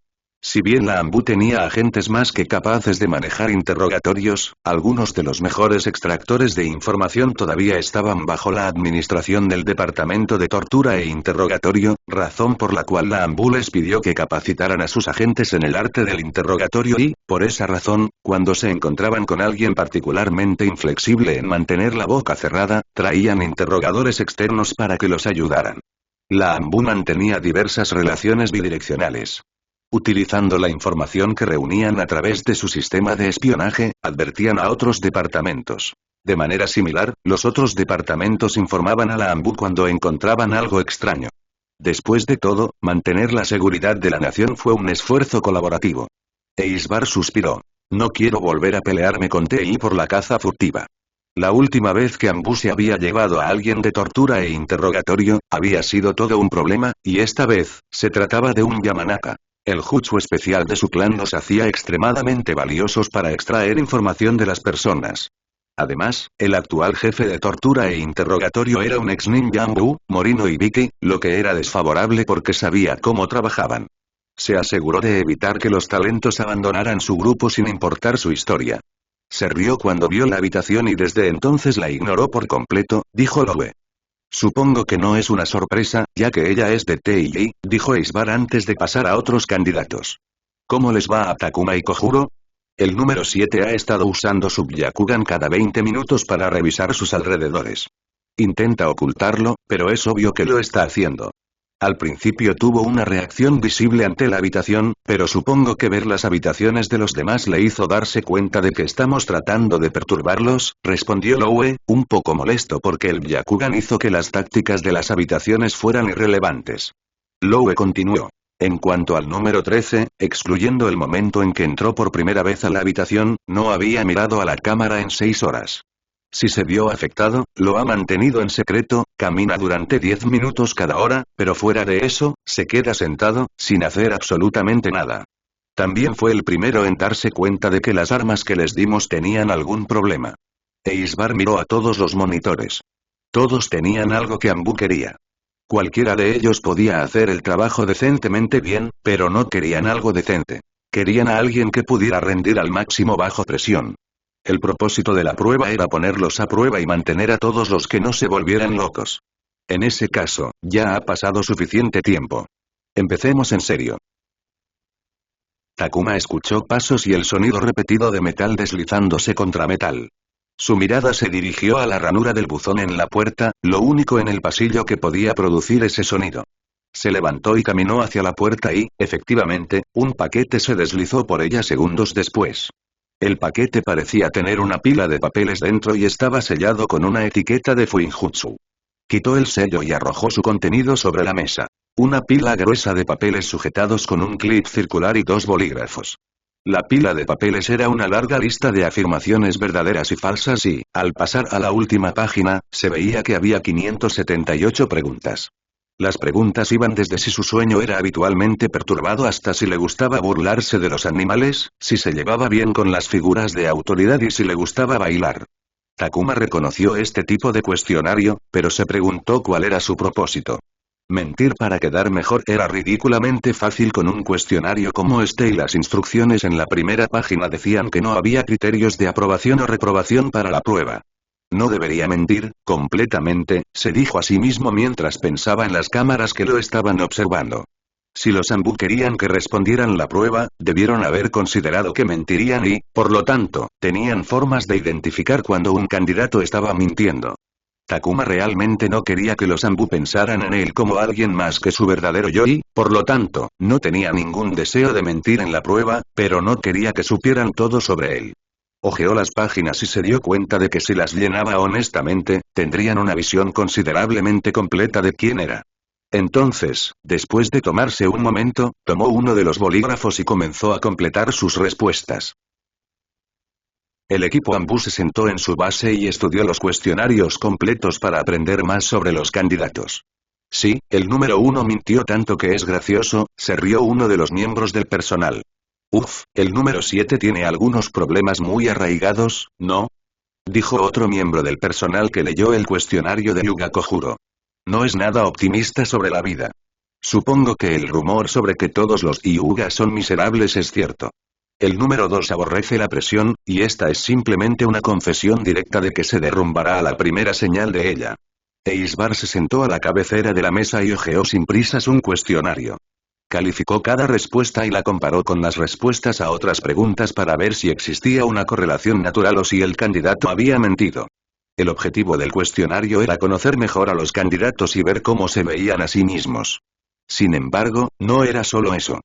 Si bien la ANBU tenía agentes más que capaces de manejar interrogatorios, algunos de los mejores extractores de información todavía estaban bajo la administración del Departamento de Tortura e Interrogatorio, razón por la cual la ANBU les pidió que capacitaran a sus agentes en el arte del interrogatorio y, por esa razón, cuando se encontraban con alguien particularmente inflexible en mantener la boca cerrada, traían interrogadores externos para que los ayudaran. La ANBU mantenía diversas relaciones bidireccionales. Utilizando la información que reunían a través de su sistema de espionaje, advertían a otros departamentos. De manera similar, los otros departamentos informaban a la ANBU cuando encontraban algo extraño. Después de todo, mantener la seguridad de la nación fue un esfuerzo colaborativo. Eisbar suspiró. No quiero volver a pelearme con TI por la caza furtiva. La última vez que Ambu se había llevado a alguien de tortura e interrogatorio, había sido todo un problema, y esta vez, se trataba de un Yamanaka. El jutsu especial de su clan los hacía extremadamente valiosos para extraer información de las personas. Además, el actual jefe de tortura e interrogatorio era un ex ninja Ambu, Morino Ibiki, lo que era desfavorable porque sabía cómo trabajaban. Se aseguró de evitar que los talentos abandonaran su grupo sin importar su historia. Se rió cuando vio la habitación y desde entonces la ignoró por completo, dijo Lowe. Supongo que no es una sorpresa, ya que ella es de TI, dijo Eisbar antes de pasar a otros candidatos. ¿Cómo les va a Takuma y Kojuro? El número 7 ha estado usando su Byakugan cada 20 minutos para revisar sus alrededores. Intenta ocultarlo, pero es obvio que lo está haciendo. Al principio tuvo una reacción visible ante la habitación, pero supongo que ver las habitaciones de los demás le hizo darse cuenta de que estamos tratando de perturbarlos, respondió Lowe, un poco molesto porque el Byakugan hizo que las tácticas de las habitaciones fueran irrelevantes. Lowe continuó. En cuanto al número 13, excluyendo el momento en que entró por primera vez a la habitación, no había mirado a la cámara en 6 horas. Si se vio afectado, lo ha mantenido en secreto, camina durante 10 minutos cada hora, pero fuera de eso, se queda sentado, sin hacer absolutamente nada. También fue el primero en darse cuenta de que las armas que les dimos tenían algún problema. Eisbar miró a todos los monitores. Todos tenían algo que Ambu quería. Cualquiera de ellos podía hacer el trabajo decentemente bien, pero no querían algo decente. Querían a alguien que pudiera rendir al máximo bajo presión. El propósito de la prueba era ponerlos a prueba y mantener a todos los que no se volvieran locos. En ese caso, ya ha pasado suficiente tiempo. Empecemos en serio. Takuma escuchó pasos y el sonido repetido de metal deslizándose contra metal. Su mirada se dirigió a la ranura del buzón en la puerta, lo único en el pasillo que podía producir ese sonido. Se levantó y caminó hacia la puerta y, efectivamente, un paquete se deslizó por ella segundos después. El paquete parecía tener una pila de papeles dentro y estaba sellado con una etiqueta de Fuinjutsu. Quitó el sello y arrojó su contenido sobre la mesa. Una pila gruesa de papeles sujetados con un clip circular y 2 bolígrafos. La pila de papeles era una larga lista de afirmaciones verdaderas y falsas y, al pasar a la última página, se veía que había 578 preguntas. Las preguntas iban desde si su sueño era habitualmente perturbado hasta si le gustaba burlarse de los animales, si se llevaba bien con las figuras de autoridad y si le gustaba bailar. Takuma reconoció este tipo de cuestionario, pero se preguntó cuál era su propósito. Mentir para quedar mejor era ridículamente fácil con un cuestionario como este y las instrucciones en la primera página decían que no había criterios de aprobación o reprobación para la prueba. No debería mentir, completamente, se dijo a sí mismo mientras pensaba en las cámaras que lo estaban observando. Si los Ambu querían que respondieran la prueba, debieron haber considerado que mentirían y, por lo tanto, tenían formas de identificar cuando un candidato estaba mintiendo. Takuma realmente no quería que los Ambu pensaran en él como alguien más que su verdadero yo y, por lo tanto, no tenía ningún deseo de mentir en la prueba, pero no quería que supieran todo sobre él. Hojeó las páginas y se dio cuenta de que si las llenaba honestamente, tendrían una visión considerablemente completa de quién era. Entonces, después de tomarse un momento, tomó uno de los bolígrafos y comenzó a completar sus respuestas. El equipo Ambu se sentó en su base y estudió los cuestionarios completos para aprender más sobre los candidatos. Sí, el número 1 mintió tanto que es gracioso, se rió uno de los miembros del personal. Uf, el número 7 tiene algunos problemas muy arraigados, ¿no? Dijo otro miembro del personal que leyó el cuestionario de Yuga Kojuro. No es nada optimista sobre la vida. Supongo que el rumor sobre que todos los Hyuga son miserables es cierto. El número 2 aborrece la presión, y esta es simplemente una confesión directa de que se derrumbará a la primera señal de ella. Eisbar se sentó a la cabecera de la mesa y hojeó sin prisas un cuestionario. Calificó cada respuesta y la comparó con las respuestas a otras preguntas para ver si existía una correlación natural o si el candidato había mentido. El objetivo del cuestionario era conocer mejor a los candidatos y ver cómo se veían a sí mismos. Sin embargo, no era solo eso.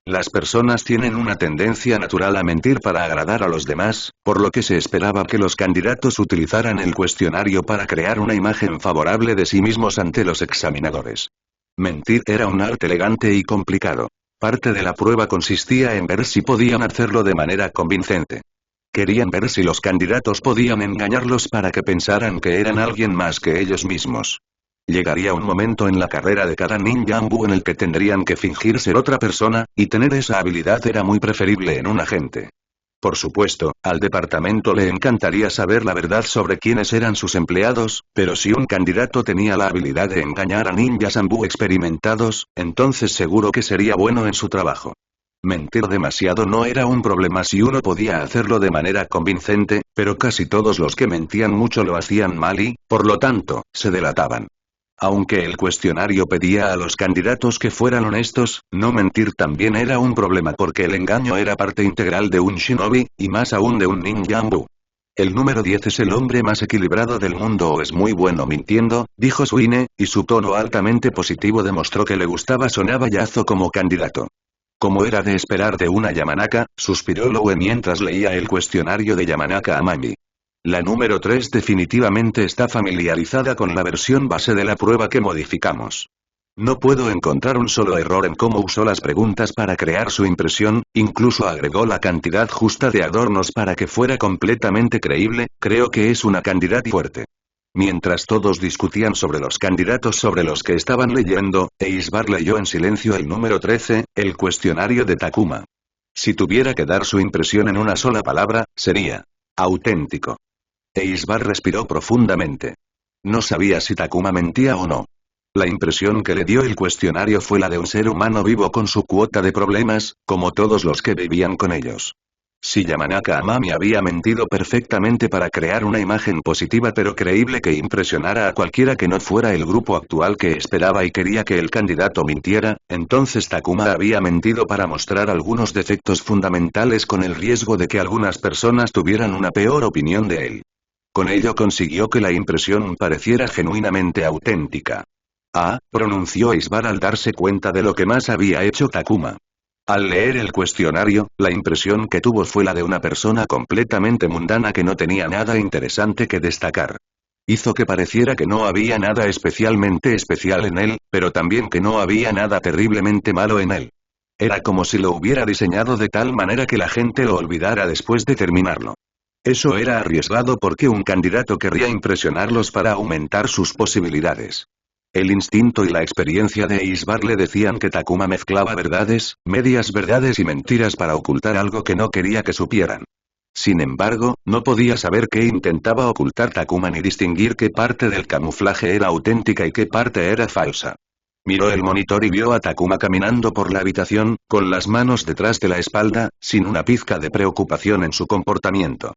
Las personas tienen una tendencia natural a mentir para agradar a los demás, por lo que se esperaba que los candidatos utilizaran el cuestionario para crear una imagen favorable de sí mismos ante los examinadores. Mentir era un arte elegante y complicado. Parte de la prueba consistía en ver si podían hacerlo de manera convincente. Querían ver si los candidatos podían engañarlos para que pensaran que eran alguien más que ellos mismos. Llegaría un momento en la carrera de cada ninjambu en el que tendrían que fingir ser otra persona, y tener esa habilidad era muy preferible en un agente. Por supuesto, al departamento le encantaría saber la verdad sobre quiénes eran sus empleados, pero si un candidato tenía la habilidad de engañar a ninjas Ambu experimentados, entonces seguro que sería bueno en su trabajo. Mentir demasiado no era un problema si uno podía hacerlo de manera convincente, pero casi todos los que mentían mucho lo hacían mal y, por lo tanto, se delataban. Aunque el cuestionario pedía a los candidatos que fueran honestos, no mentir también era un problema porque el engaño era parte integral de un shinobi, y más aún de un ninjambu. El número 10 es el hombre más equilibrado del mundo o es muy bueno mintiendo, dijo Suine, y su tono altamente positivo demostró que le gustaba Sonaba Yazo como candidato. Como era de esperar de una Yamanaka, suspiró Loue mientras leía el cuestionario de Yamanaka Amami. La número 3 definitivamente está familiarizada con la versión base de la prueba que modificamos. No puedo encontrar un solo error en cómo usó las preguntas para crear su impresión, incluso agregó la cantidad justa de adornos para que fuera completamente creíble, creo que es una candidata fuerte. Mientras todos discutían sobre los candidatos sobre los que estaban leyendo, Eisbar leyó en silencio el número 13, el cuestionario de Takuma. Si tuviera que dar su impresión en una sola palabra, sería auténtico. Eisbar respiró profundamente. No sabía si Takuma mentía o no. La impresión que le dio el cuestionario fue la de un ser humano vivo con su cuota de problemas, como todos los que vivían con ellos. Si Yamanaka Amami había mentido perfectamente para crear una imagen positiva pero creíble que impresionara a cualquiera que no fuera el grupo actual que esperaba y quería que el candidato mintiera, entonces Takuma había mentido para mostrar algunos defectos fundamentales con el riesgo de que algunas personas tuvieran una peor opinión de él. Con ello consiguió que la impresión pareciera genuinamente auténtica. Ah, pronunció Eisbar al darse cuenta de lo que más había hecho Takuma. Al leer el cuestionario, la impresión que tuvo fue la de una persona completamente mundana que no tenía nada interesante que destacar. Hizo que pareciera que no había nada especialmente especial en él, pero también que no había nada terriblemente malo en él. Era como si lo hubiera diseñado de tal manera que la gente lo olvidara después de terminarlo. Eso era arriesgado porque un candidato querría impresionarlos para aumentar sus posibilidades. El instinto y la experiencia de Eisbar le decían que Takuma mezclaba verdades, medias verdades y mentiras para ocultar algo que no quería que supieran. Sin embargo, no podía saber qué intentaba ocultar Takuma ni distinguir qué parte del camuflaje era auténtica y qué parte era falsa. Miró el monitor y vio a Takuma caminando por la habitación, con las manos detrás de la espalda, sin una pizca de preocupación en su comportamiento.